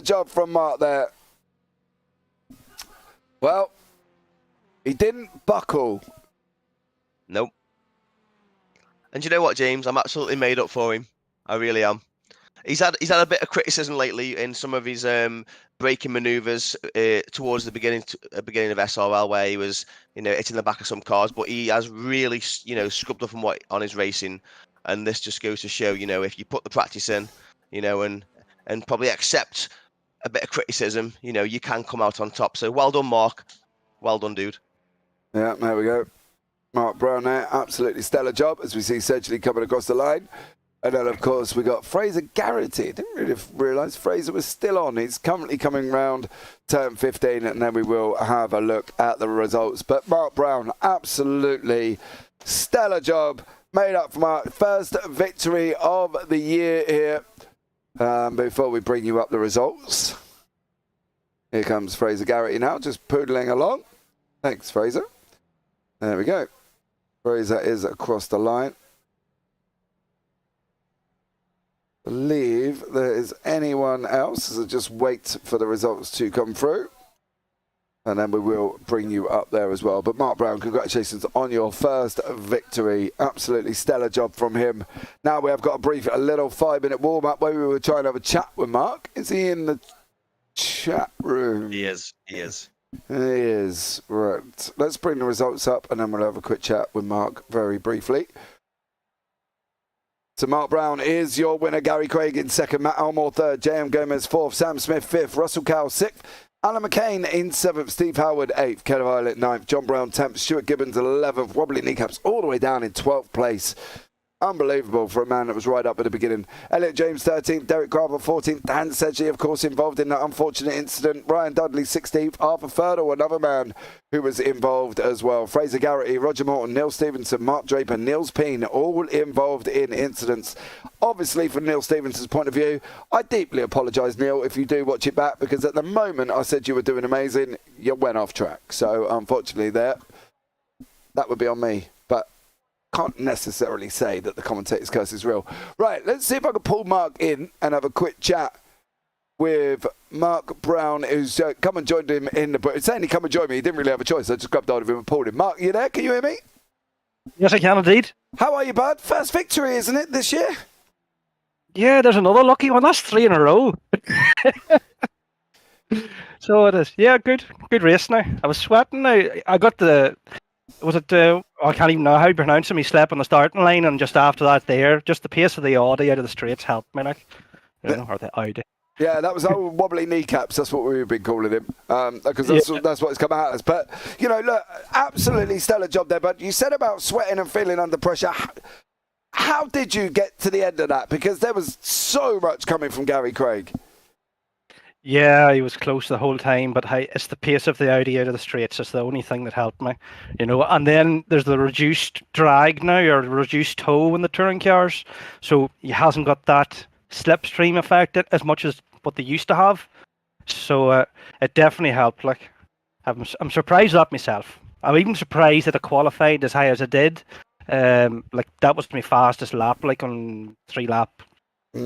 job from Mark there. Well, he didn't buckle. Nope. And you know what, James? I'm absolutely made up for him. I really am. He's had a bit of criticism lately in some of his braking manoeuvres towards the beginning of SRL, where he was, hitting the back of some cars. But he has really, scrubbed up on his racing, and this just goes to show, if you put the practice in, and probably accept a bit of criticism, you can come out on top. So well done, Mark. Well done, dude. Yeah, there we go. Mark Brown there, absolutely stellar job, as we see Sedgley coming across the line. And then, of course, we got Fraser Garrity. Didn't really realise Fraser was still on. He's currently coming round turn 15, and then we will have a look at the results. But Mark Brown, absolutely stellar job. Made up for Mark. First victory of the year here. Before we bring you up the results. Here comes Fraser Garrity now, just poodling along. Thanks, Fraser. There we go. Fraser is across the line. Believe there is anyone else, so just wait for the results to come through, and then we will bring you up there as well. But Mark Brown, congratulations on your first victory. Absolutely stellar job from him. Now we have got a little 5-minute warm-up where we were trying to have a chat with Mark. Is he in the chat room? He is. He is. Right. Let's bring the results up, and then we'll have a quick chat with Mark very briefly. So Mark Brown is your winner. Gary Craig in second, Matt Elmore third, J.M. Gomez fourth, Sam Smith fifth, Russell Cowell sixth, Alan McCain in seventh, Steve Howard eighth, Kevin Violet ninth, John Brown 10th, Stuart Gibbons 11th, wobbly kneecaps all the way down in 12th place. Unbelievable for a man that was right up at the beginning. Elliot James 13th, Derek Gravel 14th, Dan Sedgley, of course, involved in that unfortunate incident. Ryan Dudley 16th, Arthur Furdle, another man who was involved as well. Fraser Garrity, Roger Morton, Neil Stevenson, Mark Draper, Niels Peen, all involved in incidents. Obviously, from Neil Stevenson's point of view, I deeply apologise, Neil, if you do watch it back, because at the moment I said you were doing amazing, you went off track. So, unfortunately, that would be on me. But can't necessarily say that the commentator's curse is real. Right, let's see if I can pull Mark in and have a quick chat with Mark Brown, who's come and joined him in the... Saying he come and join me, he didn't really have a choice. I just grabbed hold of him and pulled him. Mark, you there? Can you hear me? Yes, I can indeed. How are you, bud? First victory, isn't it, this year? Yeah, there's another lucky one. That's 3 in a row. So it is. Yeah, good race now. I was sweating now. I got the... Was it I can't even know how to pronounce him. He slept on the starting line, and just after that there, just the pace of the Audi out of the straights helped me, like, or the Audi. Yeah, that was old wobbly kneecaps. That's what we've been calling him, because that's what it's come out as. But, you know, look, absolutely stellar job there. But you said about sweating and feeling under pressure. How did you get to the end of that? Because there was so much coming from Gary Craig. Yeah, he was close the whole time, but hey, it's the pace of the Audi out of the straights. It's the only thing that helped me, you know. And then there's the reduced drag now, or reduced tow in the touring cars, so he hasn't got that slipstream effect as much as what they used to have. So it definitely helped. Like, I'm surprised at myself. I'm even surprised that I qualified as high as I did. Like, that was my fastest lap, like on 3-lap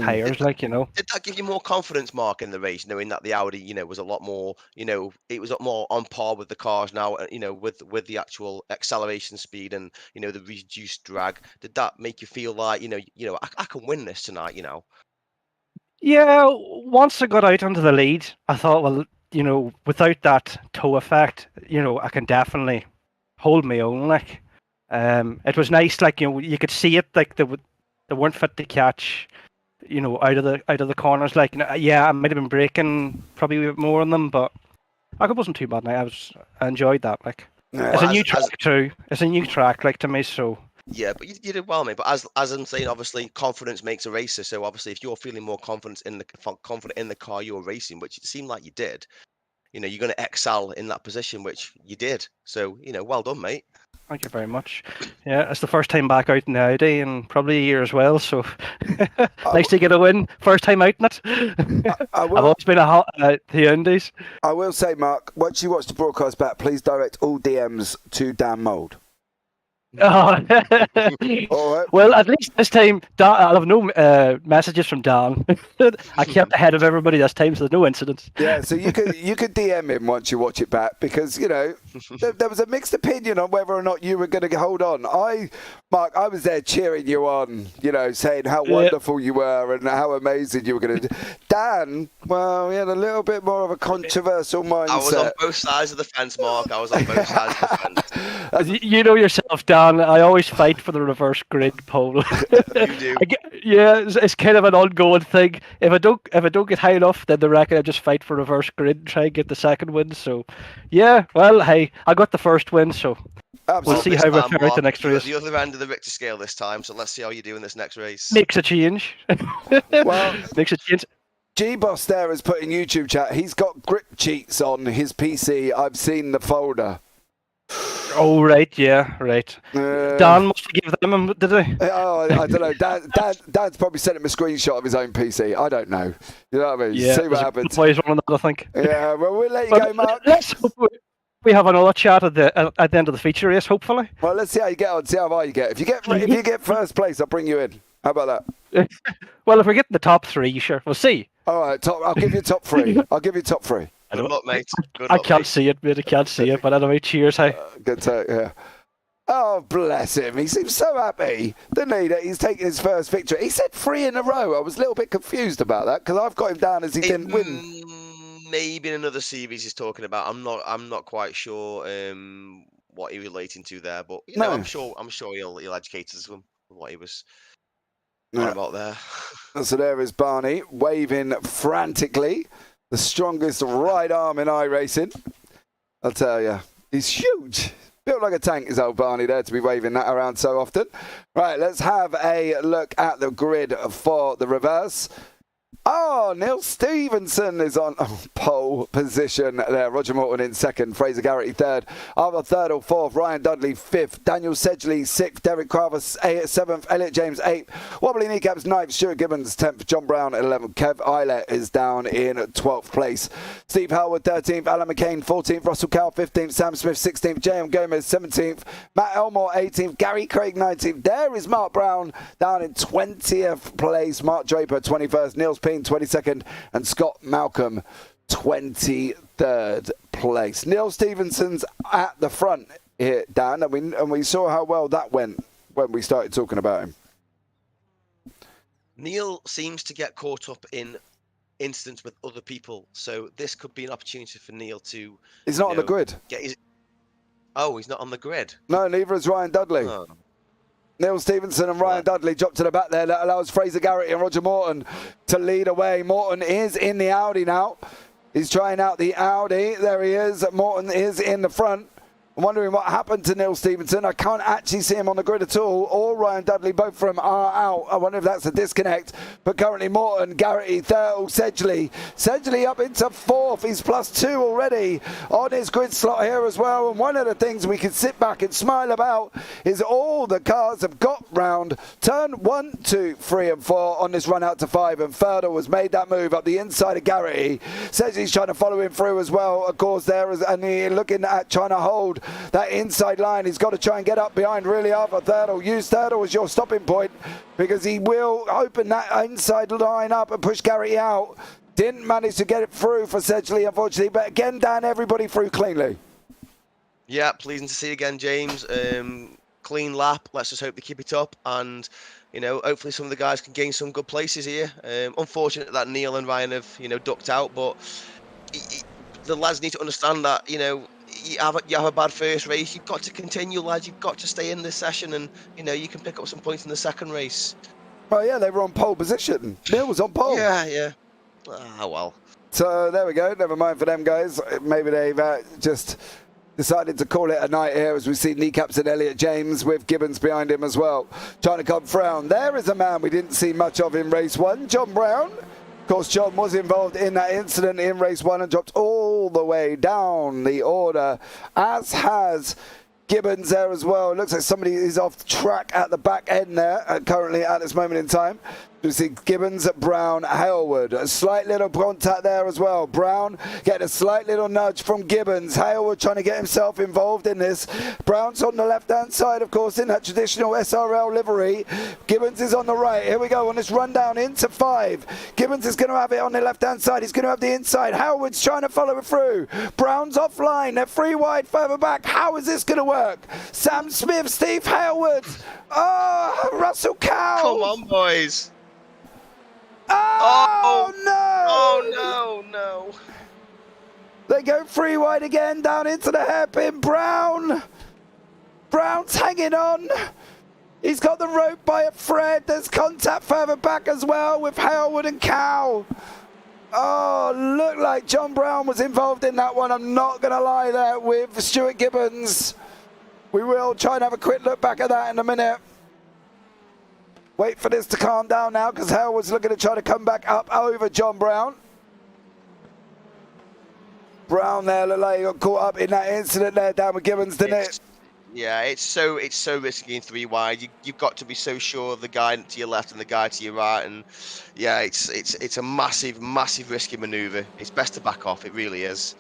tires, like, you know. Did that give you more confidence, Mark, in the race, knowing that the Audi, you know, was a lot more, you know, it was more on par with the cars now, you know, with the actual acceleration speed and, you know, the reduced drag? Did that make you feel like, you know, I can win this tonight, you know? Yeah, once I got out onto the lead, I thought, well, you know, without that tow effect, you know, I can definitely hold my own. Like, it was nice, like, you know, you could see it, like they weren't fit to catch, you know, out of the corners. Like, yeah, I might have been braking probably a bit more on them, but it wasn't too bad. I enjoyed that. Like, it's a new track too. It's a new track, like, to me. So yeah, but you did well, mate. But as I'm saying, obviously, confidence makes a racer. So obviously, if you're feeling more confident in the car you're racing, which it seemed like you did, you know, you're going to excel in that position, which you did. So, you know, well done, mate. thank you very much. Yeah, it's the first time back out in the Audi and probably a year as well. So nice to get a win. First time out in it. I've always been the Indies. I will say, Mark, once you watch the broadcast back, please direct all DMs to Dan Mould. Oh. All right. Well, at least this time, I'll have no messages from Dan. I kept ahead of everybody this time, so there's no incidents. Yeah, so you could DM him once you watch it back, because, you know, there was a mixed opinion on whether or not you were going to hold on. Mark, I was there cheering you on, you know, saying how wonderful you were and how amazing you were going to do. Dan, well, he had a little bit more of a controversial mindset. I was on both sides of the fence, Mark. I was on both sides of the fence. You know yourself, Dan. I always fight for the reverse grid pole. You do. Yeah, it's kind of an ongoing thing. If I don't get high enough, then the record I just fight for reverse grid and try and get the second win. So, yeah, well, hey, I got the first win, so we'll see how we fare out the next race. The other end of the Richter scale this time, so let's see how you do in this next race. Makes a change. Well, makes a change. G-Boss there has put in YouTube chat, he's got grip cheats on his PC. I've seen the folder. Oh, right, yeah, right. Dan must have given them, did he? Oh, I don't know. Dad's probably sent him a screenshot of his own PC. I don't know. You know what I mean? Yeah, see what happens. Plays one another, I think. Yeah, well, we'll let you go, Mark. Let's hope we have another chat at the end of the feature race, hopefully. Well, let's see how you get on, see how far you get. If you get first place, I'll bring you in. How about that? Well, if we're getting the top 3, sure. We'll see. All right, I'll give you top 3. I'll give you top 3. Good luck, mate. I can't see it, mate. I can't see it. But anyway, cheers, hey. Good to, yeah. Oh, bless him. He seems so happy, didn't he, that he's taking his first victory. He said 3 in a row. I was a little bit confused about that, because I've got him down as he didn't win. Maybe in another series he's talking about. I'm not quite sure what he's relating to there, but you know, I'm sure he'll educate us on what he was on about there. So there is Barney waving frantically. The strongest right arm in iRacing. I'll tell you, he's huge. Built like a tank is old Barney there to be waving that around so often. Right, let's have a look at the grid for the reverse. Oh, Neil Stevenson is on pole position there. Roger Morton in second. Fraser Garrity third. Arthur third or fourth. Ryan Dudley fifth. Daniel Sedgley sixth. Derek Carver seventh. Elliot James eighth. Wobbly Kneecaps ninth. Stuart Gibbons 10th. John Brown 11th. Kev Eilert is down in 12th place. Steve Howard 13th. Alan McCain 14th. Russell Cowell 15th. Sam Smith 16th. J.M. Gomez 17th. Matt Elmore 18th. Gary Craig 19th. There is Mark Brown down in 20th place. Mark Draper 21st. Niels Peen 22nd, and Scott Malcolm 23rd place. Neil Stevenson's at the front here, Dan, and we saw how well that went when we started talking about him. Neil seems to get caught up in incidents with other people, so this could be an opportunity for Neil to. He's not on the grid. Oh, he's not on the grid. No, neither is Ryan Dudley. Oh. Neil Stevenson and Ryan Dudley dropped to the back there. That allows Fraser Garrity and Roger Morton to lead away. Morton is in the Audi now. He's trying out the Audi. There he is. Morton is in the front. I'm wondering what happened to Neil Stevenson. I can't actually see him on the grid at all. Or Ryan Dudley, both of them are out. I wonder if that's a disconnect. But currently Morton, Garrity, third, Sedgley. Sedgley up into fourth. He's +2 already on his grid slot here as well. And one of the things we can sit back and smile about is all the cars have got round turn 1, 2, 3 and 4 on this run out to 5. And Ferdal has made that move up the inside of Garrity. Sedgley's trying to follow him through as well, of course, there. And he's looking at trying to hold that inside line. He's got to try and get up behind really Arthur Thirdle. Use Thirdle as your stopping point because he will open that inside line up and push Gary out. Didn't manage to get it through for Sedgley, unfortunately, but again, Dan, everybody through cleanly. Yeah, pleasing to see again, James. Clean lap. Let's just hope they keep it up, and hopefully some of the guys can gain some good places here. Unfortunate that Neil and Ryan have ducked out, but the lads need to understand that you have a bad first race. You've got to continue, lads. You've got to stay in this session, and you can pick up some points in the second race. Well, yeah, they were on pole position. Neil was on pole. Yeah. Well. So there we go. Never mind for them guys. Maybe they've just decided to call it a night here as we see Kneecaps and Elliot James with Gibbons behind him as well, trying to come round. There is a man we didn't see much of in race 1, John Brown. Of course, John was involved in that incident in race 1 and dropped all the way down the order, as has Gibbons there as well. It looks like somebody is off track at the back end there currently at this moment in time. We see Gibbons, Brown, Hailwood. A slight little contact there as well. Brown getting a slight little nudge from Gibbons. Hailwood trying to get himself involved in this. Brown's on the left-hand side, of course, in that traditional SRL livery. Gibbons is on the right. Here we go on this rundown into 5. Gibbons is going to have it on the left-hand side. He's going to have the inside. Hailwood's trying to follow it through. Brown's offline. They're 3 wide further back. How is this going to work? Sam Smith, Steve Hailwood. Oh, Russell Cowell. Come on, boys. Oh, no! Oh, no. They go 3 wide again, down into the hairpin. Brown's hanging on. He's got the rope by a thread. There's contact further back as well with Hailwood and Cowell. Oh, looked like John Brown was involved in that one. I'm not going to lie there with Stuart Gibbons. We will try and have a quick look back at that in a minute. Wait for this to calm down now because Hailwood's looking to try to come back up over John Brown. Brown there looked like he got caught up in that incident there down with Gibbons, didn't it? Yeah, it's so risky in 3 wide. You've got to be so sure of the guy to your left and the guy to your right, and yeah, it's a massive risky manoeuvre. It's best to back off. It really is.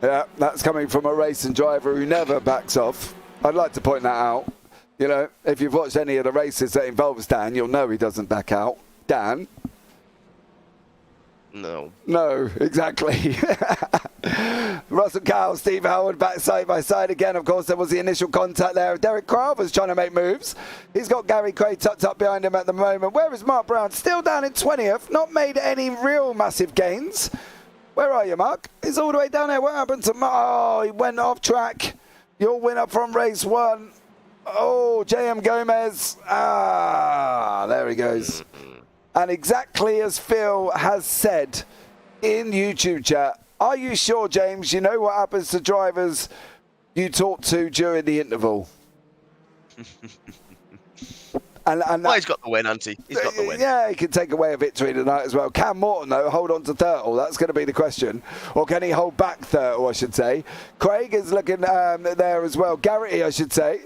Yeah, that's coming from a racing driver who never backs off. I'd like to point that out. If you've watched any of the races that involves Dan, you'll know he doesn't back out. Dan? No. No, exactly. Russell Cowell, Steve Howard back side by side again. Of course, there was the initial contact there. Derek Carver's trying to make moves. He's got Gary Craig tucked up behind him at the moment. Where is Mark Brown? Still down in 20th. Not made any real massive gains. Where are you, Mark? He's all the way down there. What happened to Mark? Oh, he went off track. Your winner from race 1. Oh, J.M. Gomez. There he goes. And exactly as Phil has said in YouTube chat, are you sure, James, you know what happens to drivers you talked to during the interval? And well, he's got the win, hasn't he? He's got the win. Yeah, he can take away a victory tonight as well. Can Morton, though, hold on to Thurtle? That's going to be the question. Or can he hold back Thurtle, I should say? Craig is looking there as well. Garrity, I should say,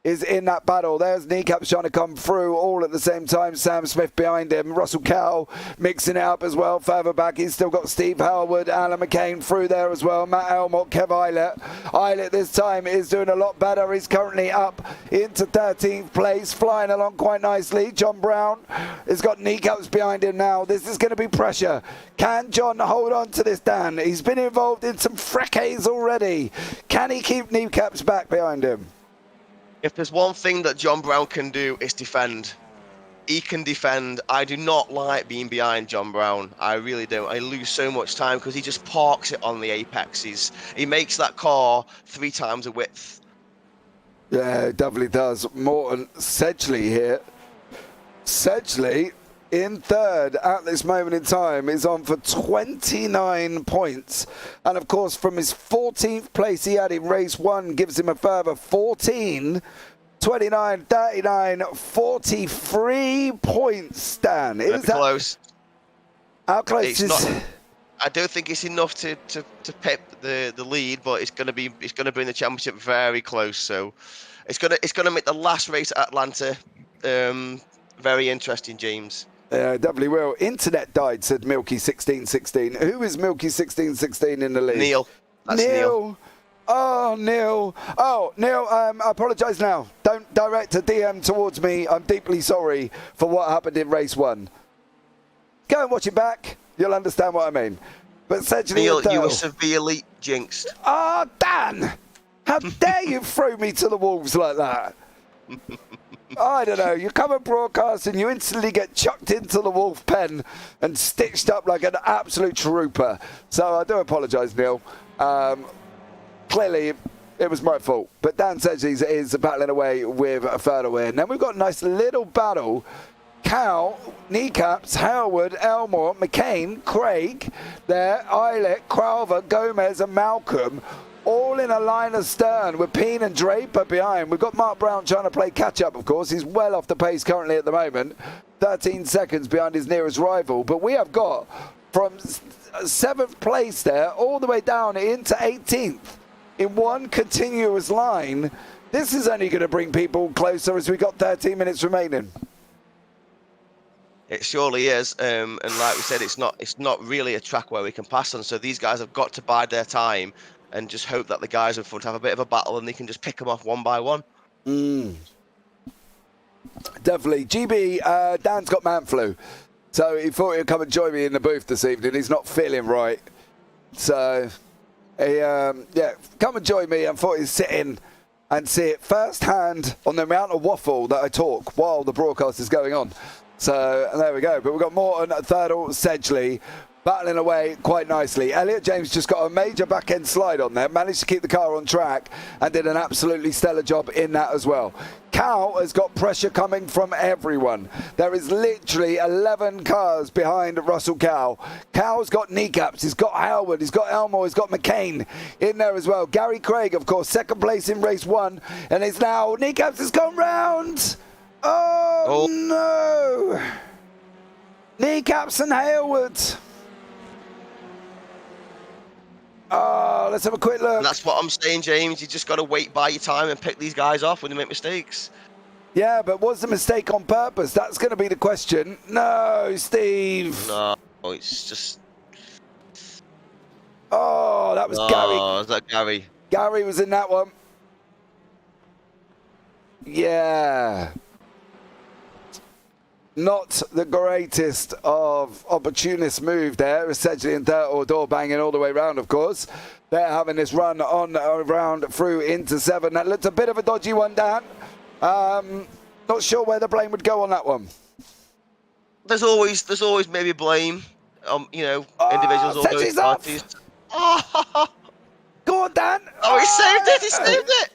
is in that battle. There's Kneecaps trying to come through all at the same time. Sam Smith behind him. Russell Cowell mixing it up as well. Further back, he's still got Steve Howard, Alan McCain through there as well. Matt Elmore, Kev Eilert. Eilert this time is doing a lot better. He's currently up into 13th place, flying along quite nicely. John Brown has got Kneecaps behind him now. This is going to be pressure. Can John hold on to this, Dan? He's been involved in some fracas already. Can he keep Kneecaps back behind him? If there's one thing that John Brown can do, it's defend. He can defend. I do not like being behind John Brown. I really don't. I lose so much time because he just parks it on the apex. He makes that car 3 times the width. Yeah, it definitely does. Morton Sedgley here. Sedgley in third at this moment in time is on for 29 points. And of course, from his 14th place he had in race 1 gives him a further 14, 29, 39, 43 points, Dan. Is that close? How close it's is not, I don't think it's enough to pip the lead, but it's gonna bring the championship very close. So it's gonna make the last race at Atlanta very interesting, James. Definitely will. Internet died, said Milky1616. Who is Milky1616 in the league? Neil. That's Neil. Oh, Neil. Oh, Neil, I apologise now. Don't direct a DM towards me. I'm deeply sorry for what happened in race 1. Go and watch it back. You'll understand what I mean. But essentially, Neil, you were severely jinxed. Oh, Dan! How dare you throw me to the wolves like that? I don't know. You come and broadcast and you instantly get chucked into the wolf pen and stitched up like an absolute trooper. So I do apologise, Neil. Clearly, it was my fault. But Dan Sedgley is battling away with a third win. Then we've got a nice little battle. Cal, Kneecaps, Howard, Elmore, McCain, Craig, there, Eilert, Crowther, Gomez and Malcolm. All in a line astern with Peen and Draper behind. We've got Mark Brown trying to play catch-up, of course. He's well off the pace currently at the moment. 13 seconds behind his nearest rival. But we have got from 7th place there all the way down into 18th in one continuous line. This is only going to bring people closer as we got 13 minutes remaining. It surely is. And like we said, it's not really a track where we can pass on. So these guys have got to bide their time and just hope that the guys in front have a bit of a battle and they can just pick them off one by one. Definitely. GB, Dan's got man flu. So he thought he'd come and join me in the booth this evening. He's not feeling right. So, he, come and join me. I thought he'd sit in and see it firsthand on the amount of waffle that I talk while the broadcast is going on. So, and there we go. But we've got Morton, Thurtle, Sedgley battling away quite nicely. Elliot James just got a major back-end slide on there, managed to keep the car on track and did an absolutely stellar job in that as well. Cal has got pressure coming from everyone. There is literally 11 cars behind Russell Cowell. Cowell's got Kneecaps, he's got Howard, he's got Elmore, he's got McCain in there as well. Gary Craig, of course, 2nd place in race 1, and it's now Kneecaps has gone round. Oh. No! Kneecaps and Howard. Oh, let's have a quick look. And that's what I'm saying, James. You just got to wait by your time and pick these guys off when they make mistakes. Yeah, but was the mistake on purpose? That's going to be the question. No, Steve. No, it's just... Oh, that was Gary. Oh, is that Gary? Gary was in that one. Yeah. Not the greatest of opportunist move there. Essentially in Thurtle, door banging all the way round, of course. They're having this run on around through into 7. That looked a bit of a dodgy one, Dan. Not sure where the blame would go on that one. There's always maybe blame. Individuals or those parties. Oh. Go on, Dan. Oh, he saved it. He saved it.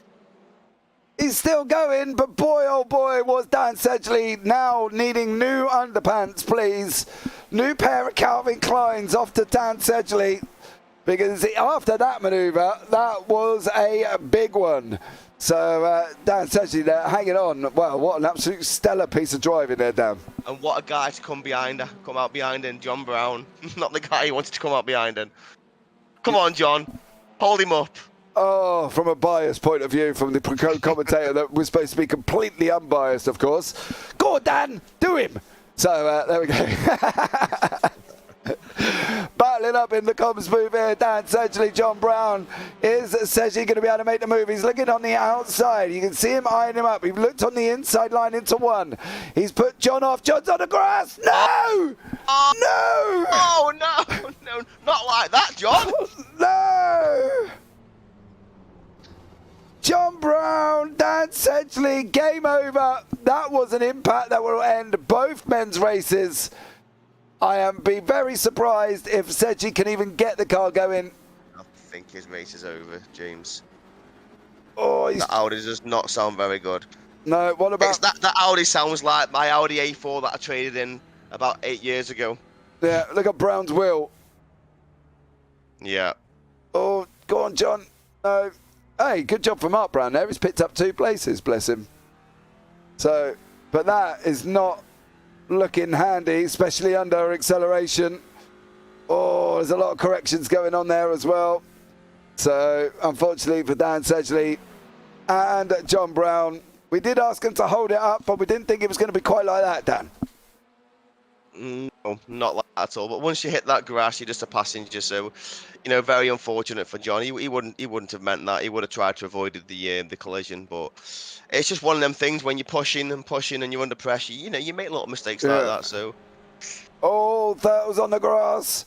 He's still going, but boy, oh boy, was Dan Sedgley now needing new underpants, please. New pair of Calvin Kleins off to Dan Sedgley. because after that manoeuvre, that was a big one. So Dan Sedgley there hanging on. Well, what an absolute stellar piece of driving there, Dan. And what a guy to come out behind him, John Brown. Not the guy he wanted to come out behind him. Come on, John. Hold him up. Oh, from a biased point of view, from the commentator that was supposed to be completely unbiased, of course. Go on, Dan, do him. So there we go. Battling up in the comms booth here, Dan Sedgley, John Brown. Is Sedgley going to be able to make the move? He's looking on the outside. You can see him eyeing him up. He's looked on the inside line into one. He's put John off. John's on the grass. No! Oh, No! Oh, no, no, not like that, John. No! John Brown, Dan Sedgley, game over. That was an impact that will end both men's races. I am be very surprised if Sedgley can even get the car going. I think his race is over, James. Oh, That Audi does not sound very good. No, what about... That Audi sounds like my Audi A4 that I traded in about 8 years ago. Yeah, look at Brown's wheel. Yeah. Oh, go on, John. No. Hey, good job from Mark Brown there. He's picked up 2 places, bless him. So, but that is not looking handy, especially under acceleration. Oh, there's a lot of corrections going on there as well. So, unfortunately for Dan Sedgley and John Brown, we did ask him to hold it up, but we didn't think it was going to be quite like that, Dan. No, not like that at all. But once you hit that grass, you're just a passenger. So, you know, very unfortunate for John. He wouldn't have meant that. He would have tried to avoid the collision. But it's just one of them things when you're pushing and you're under pressure. You know, you make little mistakes like that. So. Oh, that was on the grass.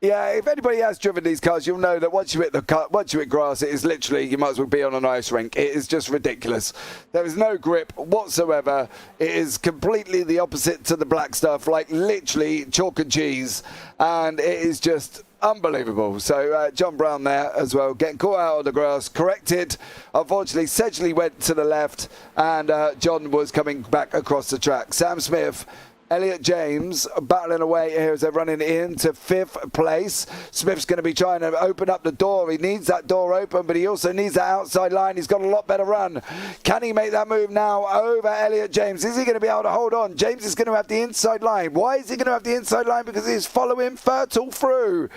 Yeah, if anybody has driven these cars, you'll know that once you hit grass, it is literally, you might as well be on an ice rink. It is just ridiculous. There is no grip whatsoever. It is completely the opposite to the black stuff, like literally chalk and cheese. And it is just unbelievable. So John Brown there as well, getting caught out on the grass, corrected. Unfortunately, Sedgley went to the left and John was coming back across the track. Sam Smith, Elliot James battling away here as they're running into 5th place. Smith's going to be trying to open up the door. He needs that door open, but he also needs that outside line. He's got a lot better run. Can he make that move now over Elliot James? Is he going to be able to hold on? James is going to have the inside line. Why is he going to have the inside line? Because he's following Fertel through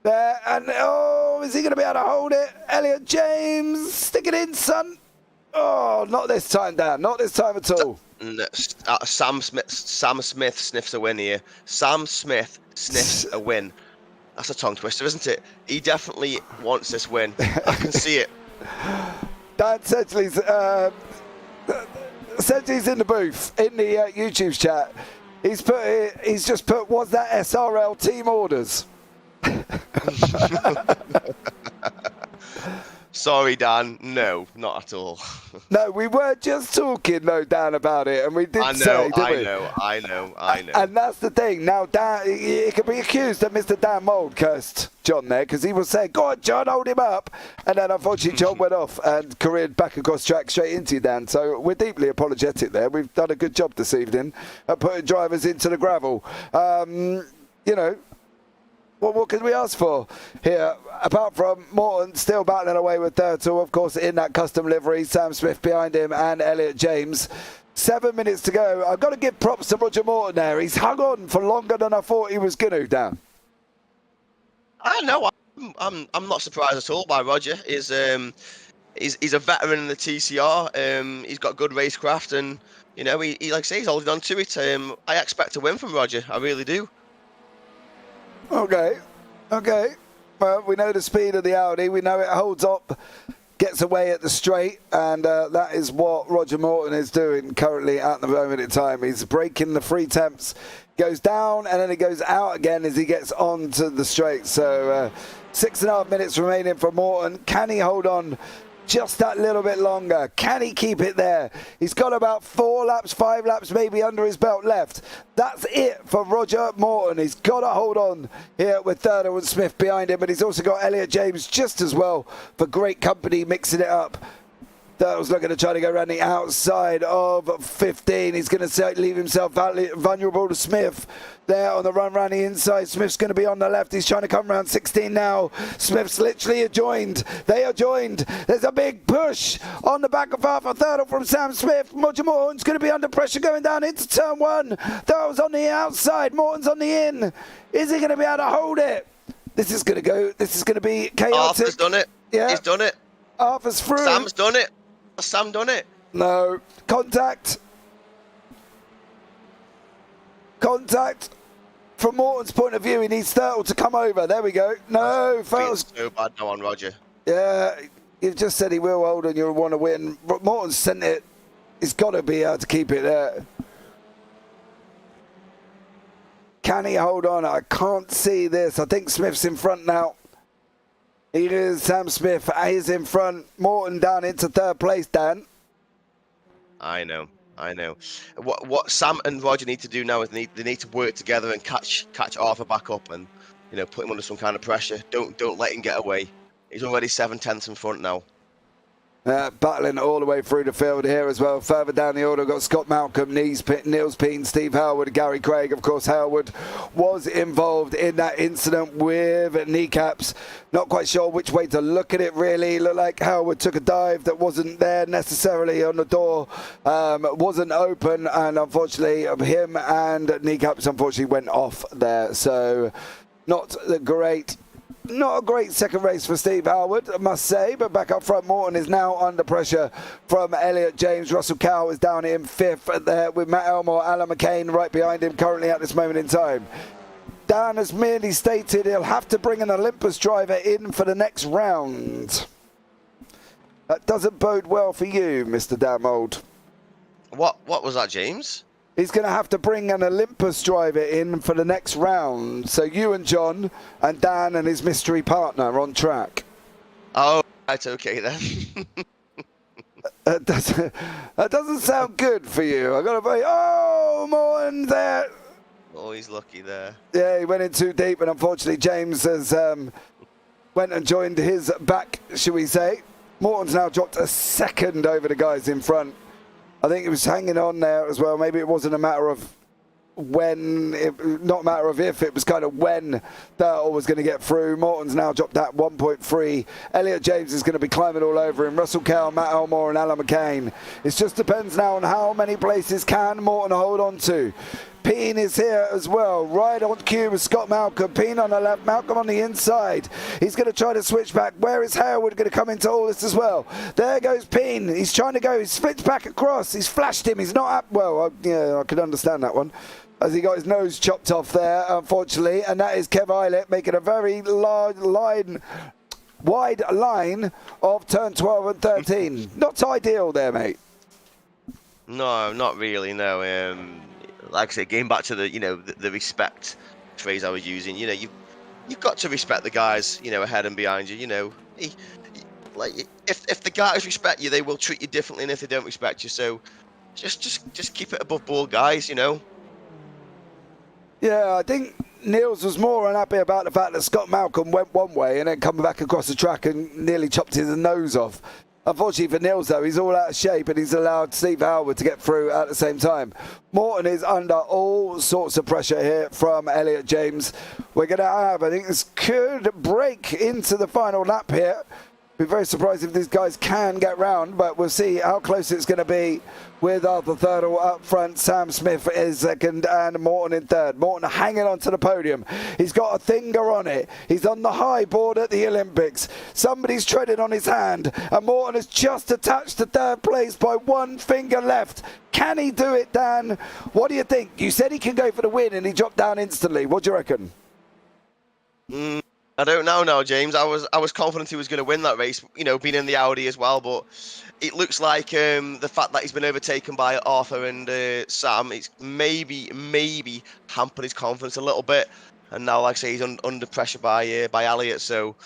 there. And, oh, is he going to be able to hold it? Elliot James, stick it in, son. Oh, not this time, Dan. Not this time at all. Sam Smith sniffs a win here. Sam Smith sniffs a win. That's a tongue twister, isn't it? He definitely wants this win. I can see it. Dan Sedgley's in the booth in the YouTube chat. He's just put, was that SRL team orders? Sorry, Dan. No, not at all. No, we were just talking, though, Dan, about it, and we did say, didn't we? I know. And that's the thing. Now, Dan, he could be accused that Mr. Dan Mould cursed John there, because he was saying, go on, John, hold him up. And then, unfortunately, John went off and careered back across track straight into you, Dan. So we're deeply apologetic there. We've done a good job this evening at putting drivers into the gravel. You know, what can we ask for here? Apart from Morton still battling away with Fertel, of course, in that custom livery. Sam Smith behind him and Elliot James. 7 minutes to go. I've got to give props to Roger Morton there. He's hung on for longer than I thought he was going to, Dan. I know. I'm not surprised at all by Roger. He's a veteran in the TCR. He's got good racecraft, and you know, he like I say, he's holding on to it. I expect a win from Roger. I really do. Okay. Well, we know the speed of the Audi. We know it holds up, gets away at the straight, and that is what Roger Morton is doing currently at the moment in time. He's breaking the free temps, goes down, and then he goes out again as he gets onto the straight. So 6.5 minutes remaining for Morton. Can he hold on just that little bit longer? Can he keep it there? He's got about 4 laps, 5 laps maybe under his belt left. That's it for Roger Morton. He's got to hold on here with Fertel and Smith behind him, but he's also got Elliot James just as well for great company mixing it up. Thurtle's looking to try to go around the outside of 15. He's going to leave himself vulnerable to Smith. There on the run around the inside. Smith's going to be on the left. He's trying to come around 16 now. Smith's literally adjoined. They are joined. There's a big push on the back of Arthur Thurtle from Sam Smith. Roger Morton's going to be under pressure going down into turn 1. Thurtle's on the outside. Morton's on the in. Is he going to be able to hold it? This is going to be chaotic. Arthur's done it. Yeah. He's done it. Arthur's through. Sam's done it. Sam done it. No. Contact. From Morton's point of view, he needs Thurtle to come over. There we go. No, Thurtle's so bad now on Roger. Yeah, you've just said he will hold and you'll want to win. Morton's sent it. He's got to be able to keep it there. Can he hold on? I can't see this. I think Smith's in front now. He is. Sam Smith is in front. Morton down into third place, Dan. I know. What Sam and Roger need to do now is they need to work together and catch Arthur back up and put him under some kind of pressure. Don't let him get away. He's already 7/10 in front now. Battling all the way through the field here as well. Further down the order, we've got Scott Malcolm, Niels Peen, Steve Howard, Gary Craig. Of course, Howard was involved in that incident with kneecaps. Not quite sure which way to look at it, really. Looked like Howard took a dive that wasn't there necessarily on the door. Wasn't open, and unfortunately, him and kneecaps unfortunately went off there. So, not a great second race for Steve Howard, I must say, but back up front, Morton is now under pressure from Elliot James. Russell Cowell is down in 5th there with Matt Elmore, Alan McCain right behind him currently at this moment in time. Dan has merely stated he'll have to bring an Olympus driver in for the next round. That doesn't bode well for you, Mr. Dan Mould. What was that, James? He's going to have to bring an Olympus driver in for the next round. So you and John and Dan and his mystery partner are on track. Oh, right, okay then. That doesn't sound good for you. I got to say, oh, Morton there. Oh, he's lucky there. Yeah, he went in too deep, and unfortunately James has went and joined his back, shall we say. Morton's now dropped a second over the guys in front. I think he was hanging on there as well. Maybe it wasn't a matter of when, not a matter of if, it was kind of when Thurtle was going to get through. Morton's now dropped that 1.3. Elliot James is going to be climbing all over him. Russell Cowell, Matt Elmore and Alan McCain. It just depends now on how many places can Morton hold on to. Peen is here as well, right on cue with Scott Malcolm. Peen on the left, Malcolm on the inside. He's going to try to switch back. Where is Harewood going to come into all this as well? There goes Peen. He's trying to go. He splits back across. He's flashed him. He's not up. Well, yeah, I could understand that one. As he got his nose chopped off there, unfortunately. And that is Kev Eilert making a very large wide line of turn 12 and 13. Not ideal there, mate. No, not really, no. Like I say, getting back to the respect phrase I was using, you've got to respect the guys, ahead and behind you, if the guys respect you, they will treat you differently, and if they don't respect you, so just keep it above board, guys, Yeah, I think Niels was more unhappy about the fact that Scott Malcolm went one way and then come back across the track and nearly chopped his nose off. Unfortunately for Niels, though, he's all out of shape and he's allowed Steve Howard to get through at the same time. Morton is under all sorts of pressure here from Elliot James. We're going to have, I think this could break into the final lap here. Be very surprised if these guys can get round, but we'll see how close it's going to be with Arthur Thurtle up front. Sam Smith is second and Morton in third. Morton hanging on to the podium. He's got a finger on it. He's on the high board at the Olympics. Somebody's treading on his hand, and Morton is just attached to third place by one finger left. Can he do it, Dan? What do you think? You said he can go for the win, and he dropped down instantly. What do you reckon? I don't know now, James. I was confident he was going to win that race, being in the Audi as well. But it looks like the fact that he's been overtaken by Arthur and Sam, it's maybe hampered his confidence a little bit. And now, like I say, he's under pressure by Elliott. So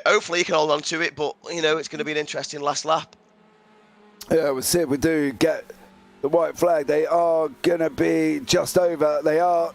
hopefully he can hold on to it. But it's going to be an interesting last lap. Yeah, we'll see if we do get the white flag. They are going to be just over. They are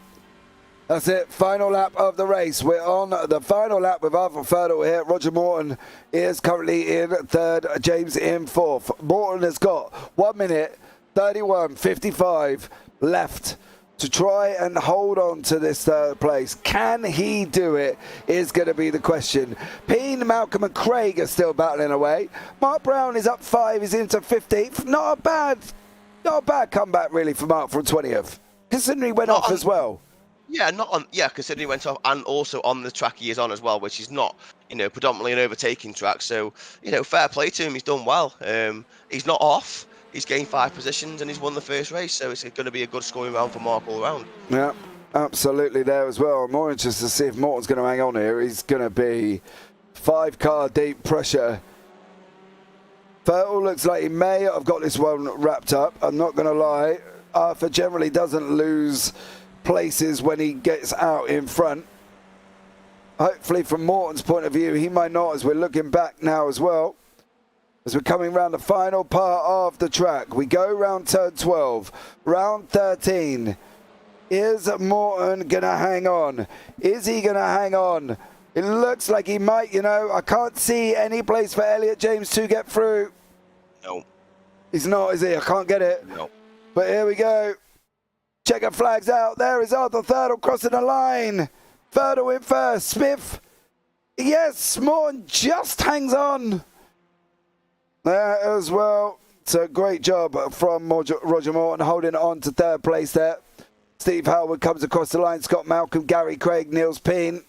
That's it. Final lap of the race. We're on the final lap with Arthur Ferdle here. Roger Morton is currently in third. James in fourth. Morton has got 1 minute 31.55 left to try and hold on to this third place. Can he do it is going to be the question. Peen, Malcolm and Craig are still battling away. Mark Brown is up 5. He's into 15th. Not a bad comeback really for Mark from 20th. Considering he went off as well. Yeah, considering he went off, and also on the track he is on as well, which is not, predominantly an overtaking track. So, fair play to him. He's done well. He's not off. He's gained 5 positions and he's won the first race. So it's going to be a good scoring round for Mark all around. Yeah, absolutely there as well. I'm more interested to see if Morton's going to hang on here. He's going to be 5-car deep pressure. Fertile looks like he may have got this one wrapped up. I'm not going to lie. Arthur generally doesn't lose places when he gets out in front. Hopefully from Morton's point of view he might not, as we're looking back now as well, as we're coming around the final part of the track. We go round turn 12, round 13. Is Morton gonna hang on? Is he gonna hang on? It looks like he might. I can't see any place for Elliot James to get through. No, he's not, is he? I can't get it. No. But here we go. Checker flags out. There is Arthur Ferdle crossing the line. Ferdle in first. Smith. Yes, Morton just hangs on there as well. So great job from Roger Morton holding on to third place there. Steve Howard comes across the line. Scott Malcolm, Gary Craig, Niels Peen.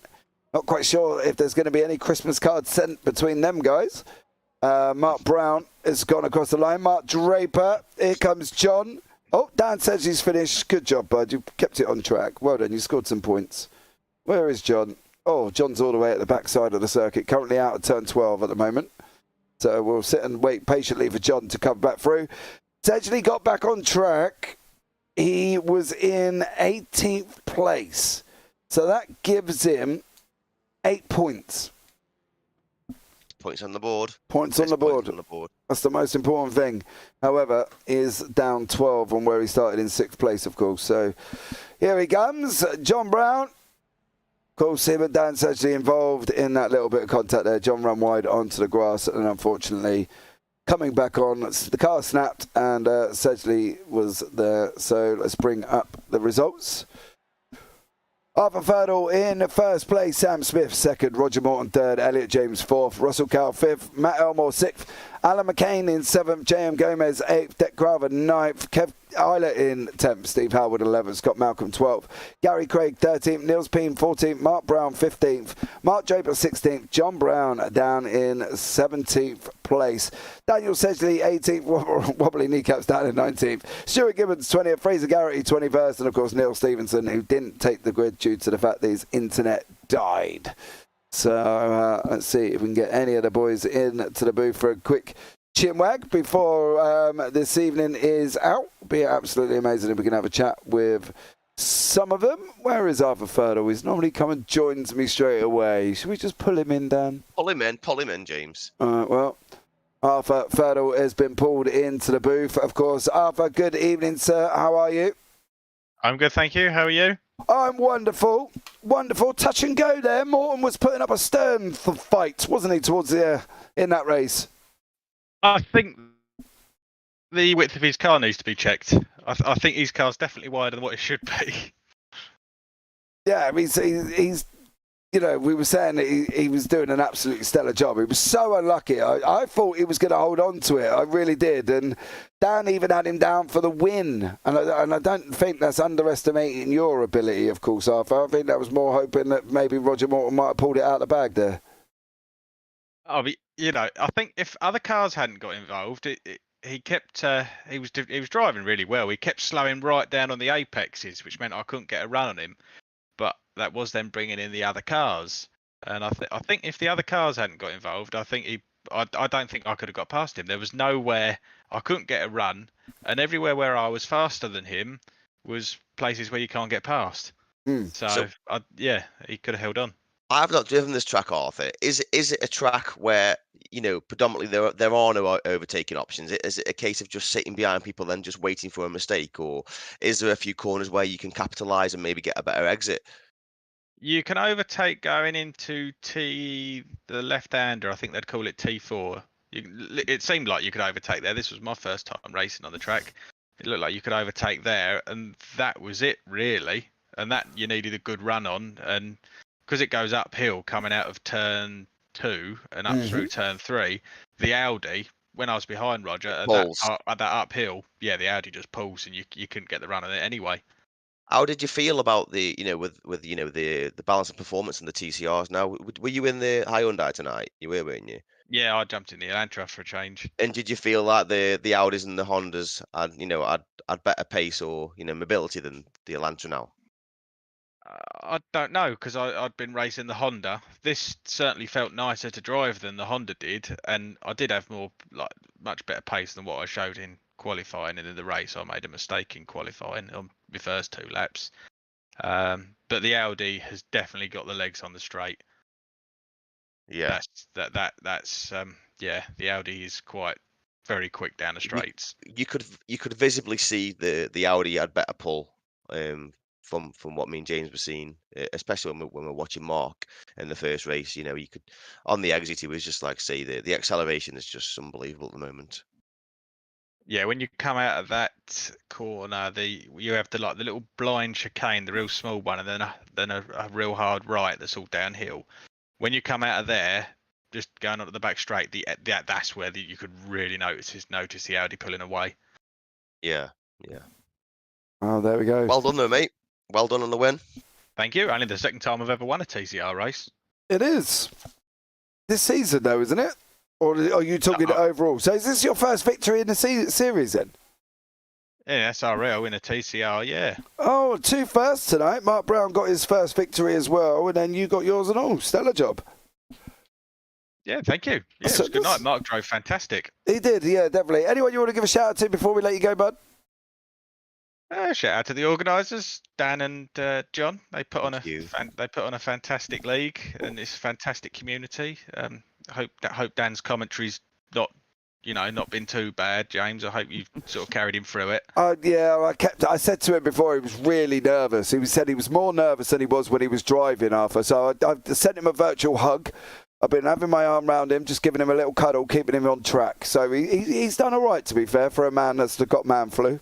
Not quite sure if there's going to be any Christmas cards sent between them guys. Mark Brown has gone across the line. Mark Draper. Here comes John. Oh, Dan says he's finished. Good job, bud. You kept it on track. Well done. You scored some points. Where is John? Oh, John's all the way at the back side of the circuit. Currently out of turn 12 at the moment. So we'll sit and wait patiently for John to come back through. Sedgley got back on track. He was in 18th place. So that gives him 8 points. Points on the board. Points on the board. That's the most important thing. However, is down 12 on where he started in 6th place, of course. So here he comes, John Brown. Of course, him and Dan Sedgley involved in that little bit of contact there. John ran wide onto the grass and unfortunately coming back on, the car snapped and Sedgley was there. So let's bring up the results. Arthur Ferdle in first place, Sam Smith second, Roger Morton third, Elliot James fourth, Russell Cowell fifth, Matt Elmore sixth, Alan McCain in seventh, J.M. Gomez eighth, Dick Graver ninth, Kev Eiler in 10th, Steve Howard 11th, Scott Malcolm 12th, Gary Craig 13th, Niels Peen 14th, Mark Brown 15th, Mark Draper 16th, John Brown down in 17th place, Daniel Sedgley 18th, wobbly kneecaps down in 19th, Stuart Gibbons 20th, Fraser Garrity 21st, and of course Neil Stevenson, who didn't take the grid due to the fact that his internet died. So let's see if we can get any of the boys in to the booth for a quick chinwag before this evening is out. Be absolutely amazing if we can have a chat with some of them. Where is Arthur Ferdle? He's normally come and joins me straight away. Should we just pull him in, Dan? Pull him in, James. Well, Arthur Ferdle has been pulled into the booth. Of course, Arthur, good evening, sir. How are you? I'm good, thank you. How are you? I'm wonderful. Wonderful. Touch and go there. Morton was putting up a stern fight, wasn't he, towards the in that race? I think the width of his car needs to be checked. I think his car's definitely wider than what it should be. Yeah, I mean, he's we were saying that he was doing an absolutely stellar job. He was so unlucky. I thought he was going to hold on to it. I really did. And Dan even had him down for the win. And I don't think that's underestimating your ability, of course, Arthur. I think that was more hoping that maybe Roger Morton might have pulled it out of the bag there. I think if other cars hadn't got involved, he kept he was driving really well. He kept slowing right down on the apexes, which meant I couldn't get a run on him. But that was then bringing in the other cars, and I think if the other cars hadn't got involved, I don't think I could have got past him. There was nowhere I couldn't get a run, and everywhere where I was faster than him was places where you can't get past. So he could have held on. I've not driven this track, Arthur. Is it a track where predominantly there are no overtaking options? Is it a case of just sitting behind people then just waiting for a mistake, or is there a few corners where you can capitalise and maybe get a better exit? You can overtake going into the left-hander. I think they'd call it T4. It seemed like you could overtake there. This was my first time racing on the track. It looked like you could overtake there, and that was it really. And that you needed a good run on, and because it goes uphill coming out of turn 2 and up through turn 3, the Audi, when I was behind Roger at that uphill, yeah, the Audi just pulls, and you couldn't get the run on it anyway. How did you feel about the, with the balance of performance and the TCRs? Now, were you in the Hyundai tonight? You were, weren't you? Yeah, I jumped in the Elantra for a change. And did you feel like the Audis and the Hondas had better pace or mobility than the Elantra now? I don't know, because I'd been racing the Honda. This certainly felt nicer to drive than the Honda did, and I did have much better pace than what I showed in qualifying, and in the race I made a mistake in qualifying on my first 2 laps. But the Audi has definitely got the legs on the straight. Yeah. That's the Audi is quite very quick down the straights. You could visibly see the Audi had better pull from what me and James were seeing, especially when we're watching Mark in the first race. You could, on the exit, he was just like, say, the acceleration is just unbelievable at the moment. Yeah, when you come out of that corner, you have the little blind chicane, the real small one, and then a real hard right that's all downhill. When you come out of there, just going onto the back straight, that's where you could really notice the Audi pulling away. Yeah. Oh, there we go. Well done, though, mate. Well done on the win. Thank you. Only the second time I've ever won a TCR race. It is. This season, though, isn't it? Or are you talking overall? So is this your first victory in the series then? Yeah, SRL in a TCR, yeah. Oh, 2 firsts tonight. Mark Brown got his first victory as well, and then you got yours and all. Stellar job. Yeah, thank you. Yeah, it was a good night. Mark drove fantastic. He did, yeah, definitely. Anyone you want to give a shout out to before we let you go, bud? Shout out to the organisers, Dan and John. They put on a fantastic league, and it's a fantastic community. Hope Dan's commentary's not been too bad, James. I hope you've sort of carried him through it. Yeah, I said to him before he was really nervous. He said he was more nervous than he was when he was driving, Arthur. So I sent him a virtual hug. I've been having my arm around him, just giving him a little cuddle, keeping him on track. So he's done all right, to be fair, for a man that's got man flu.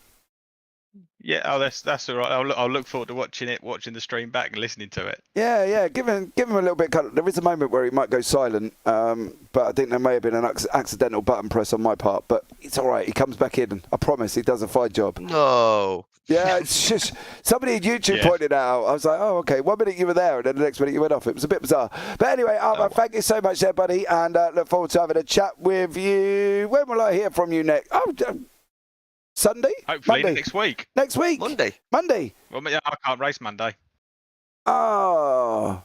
Yeah, that's all right. I'll look forward to watching the stream back and listening to it. Yeah. Give him a little bit of cuddle. There is a moment where he might go silent, but I think there may have been an accidental button press on my part. But it's all right. He comes back in. I promise he does a fine job. No. Yeah, it's just somebody at YouTube pointed out. I was like, oh, okay. 1 minute you were there, and then the next minute you went off. It was a bit bizarre. But anyway, thank you so much there, buddy, and look forward to having a chat with you. When will I hear from you next? Oh, Sunday? Hopefully Monday. next week. Next week? Monday. Well, yeah, I can't race Monday. Oh,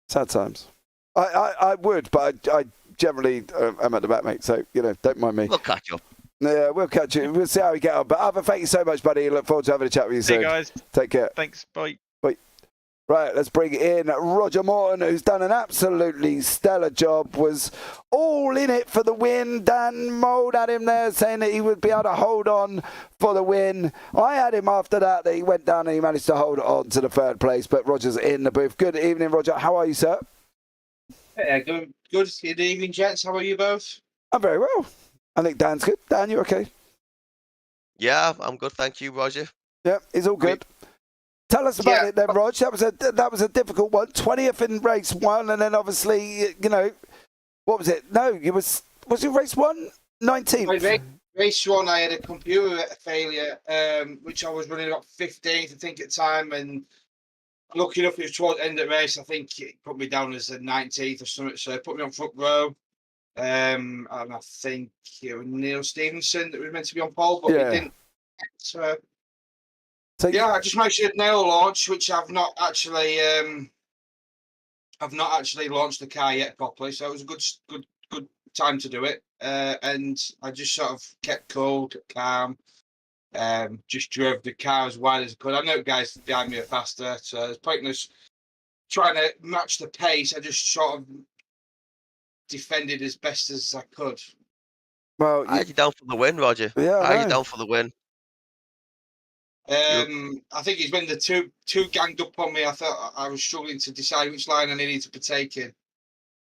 sad times. I would, but I generally am at the back, mate. So, don't mind me. We'll catch up. Yeah, we'll catch you. We'll see how we get on. But Arthur, thank you so much, buddy. Look forward to having a chat with you soon. Hey, guys. Take care. Thanks. Bye. Right, let's bring in Roger Morton, who's done an absolutely stellar job, was all in it for the win. Dan mowed at him there, saying that he would be able to hold on for the win. I had him after that he went down and he managed to hold on to the 3rd place, but Roger's in the booth. Good evening, Roger. How are you, sir? Yeah, good. Good evening, gents. How are you both? I'm very well. I think Dan's good. Dan, you okay? Yeah, I'm good. Thank you, Roger. Yeah, he's all good. Tell us about it then, Rog. That was a difficult one. 20th in race 1, and then obviously, what was it? No, was it race 1? 19th. Race 1, I had a computer failure, which I was running about 15th, I think, at the time, and lucky enough, it was towards the end of the race. I think it put me down as a 19th or something, so it put me on front row. And I think it was Neil Stevenson that was meant to be on pole, but he didn't. So I just managed to nail launch, which I've not actually launched the car yet properly. So it was a good time to do it, and I just sort of kept cool, calm, just drove the car as wide as I could. I know guys behind me are faster, so it's pointless trying to match the pace. I just sort of defended as best as I could. Well, I had you down for the win, Roger. Yeah, I had you down for the win. I think it's when the two ganged up on me. I thought I was struggling to decide which line I needed to partake in.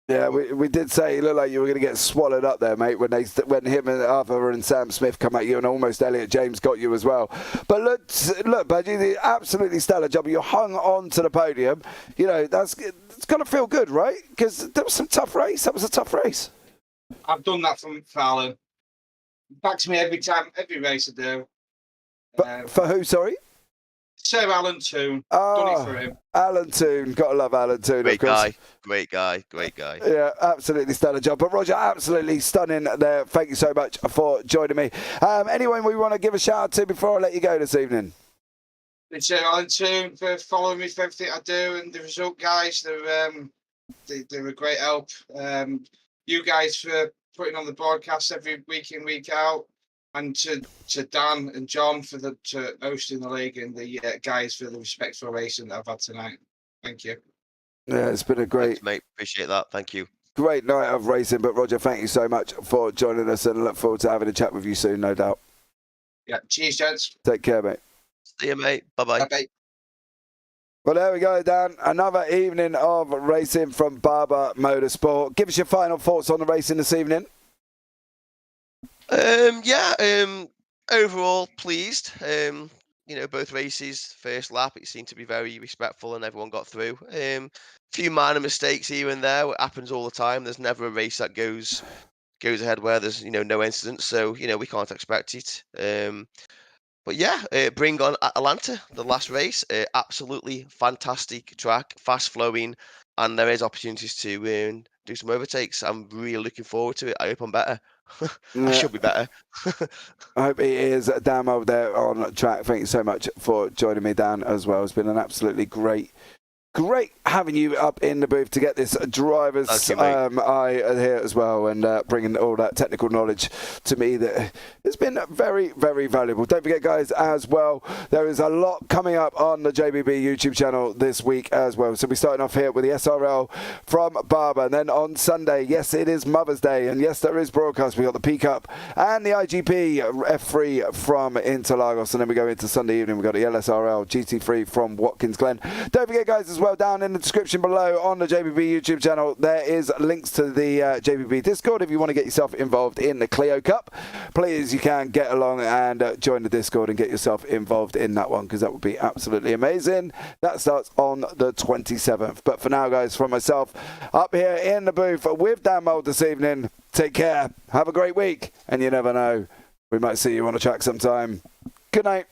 Yeah, we did say it looked like you were going to get swallowed up there, mate, when him and Arthur and Sam Smith come at you, and almost Elliot James got you as well. But look, Budgie, the absolutely stellar job. You hung on to the podium. You know, it's got to feel good, right? Because there was some tough race. That was a tough race. I've done that from Fallon. Backs me every time, every race I do. But for who, sorry? Sir Alan Toon. Done it for him. Alan Toon. Got to love Alan Toon, Great of course. guy. Great guy. Great guy. Yeah, absolutely stellar job. But Roger, absolutely stunning there. Thank you so much for joining me. Anyone we want to give a shout out to before I let you go this evening? It's Alan Toon for following me for everything I do, and the result guys, they're a great help. You guys for putting on the broadcast every week in, week out, and to Dan and John for hosting the league, and the guys for the respectful racing that I've had tonight. Thank you. Yeah, it's been a great, Thanks, mate. Appreciate that. Thank you. great night of racing. But Roger, thank you so much for joining us, and I look forward to having a chat with you soon, no doubt. Yeah, cheers, gents. Take care, mate. See you, mate. Bye-bye. Bye. Well, there we go, Dan. Another evening of racing from Barber Motorsport. Give us your final thoughts on the racing this evening. Overall pleased. Both races, first lap, it seemed to be very respectful and everyone got through. Few minor mistakes here and there. It happens all the time. There's never a race that goes ahead where there's no incidents. So we can't expect it. Bring on Atlanta, the last race. Absolutely fantastic track, fast flowing, and there is opportunities to do some overtakes. I'm really looking forward to it. I hope I'm better. I should be better. I hope he is. Dan over there on track. Thank you so much for joining me, Dan, as well. It's been an absolutely great having you up in the booth to get this driver's eye here as well, and bringing all that technical knowledge to me that has been very, very valuable. Don't forget, guys, as well, there is a lot coming up on the JBB YouTube channel this week as well. So we're starting off here with the SRL from Barber, and then on Sunday, yes, it is Mother's Day, and yes, there is broadcast. We got the P Cup and the IGP F3 from Interlagos, and then we go into Sunday evening. We got the LSRL GT3 from Watkins Glen. Don't forget, guys, as well, down in the description below on the JPB YouTube channel, there is links to the JPB Discord. If you want to get yourself involved in the Clio Cup, please, you can get along and join the Discord and get yourself involved in that one, because that would be absolutely amazing. That starts on the 27th. But for now, guys, from myself up here in the booth with Dan Mould this evening, take care, have a great week, and you never know, we might see you on the track sometime. Good night.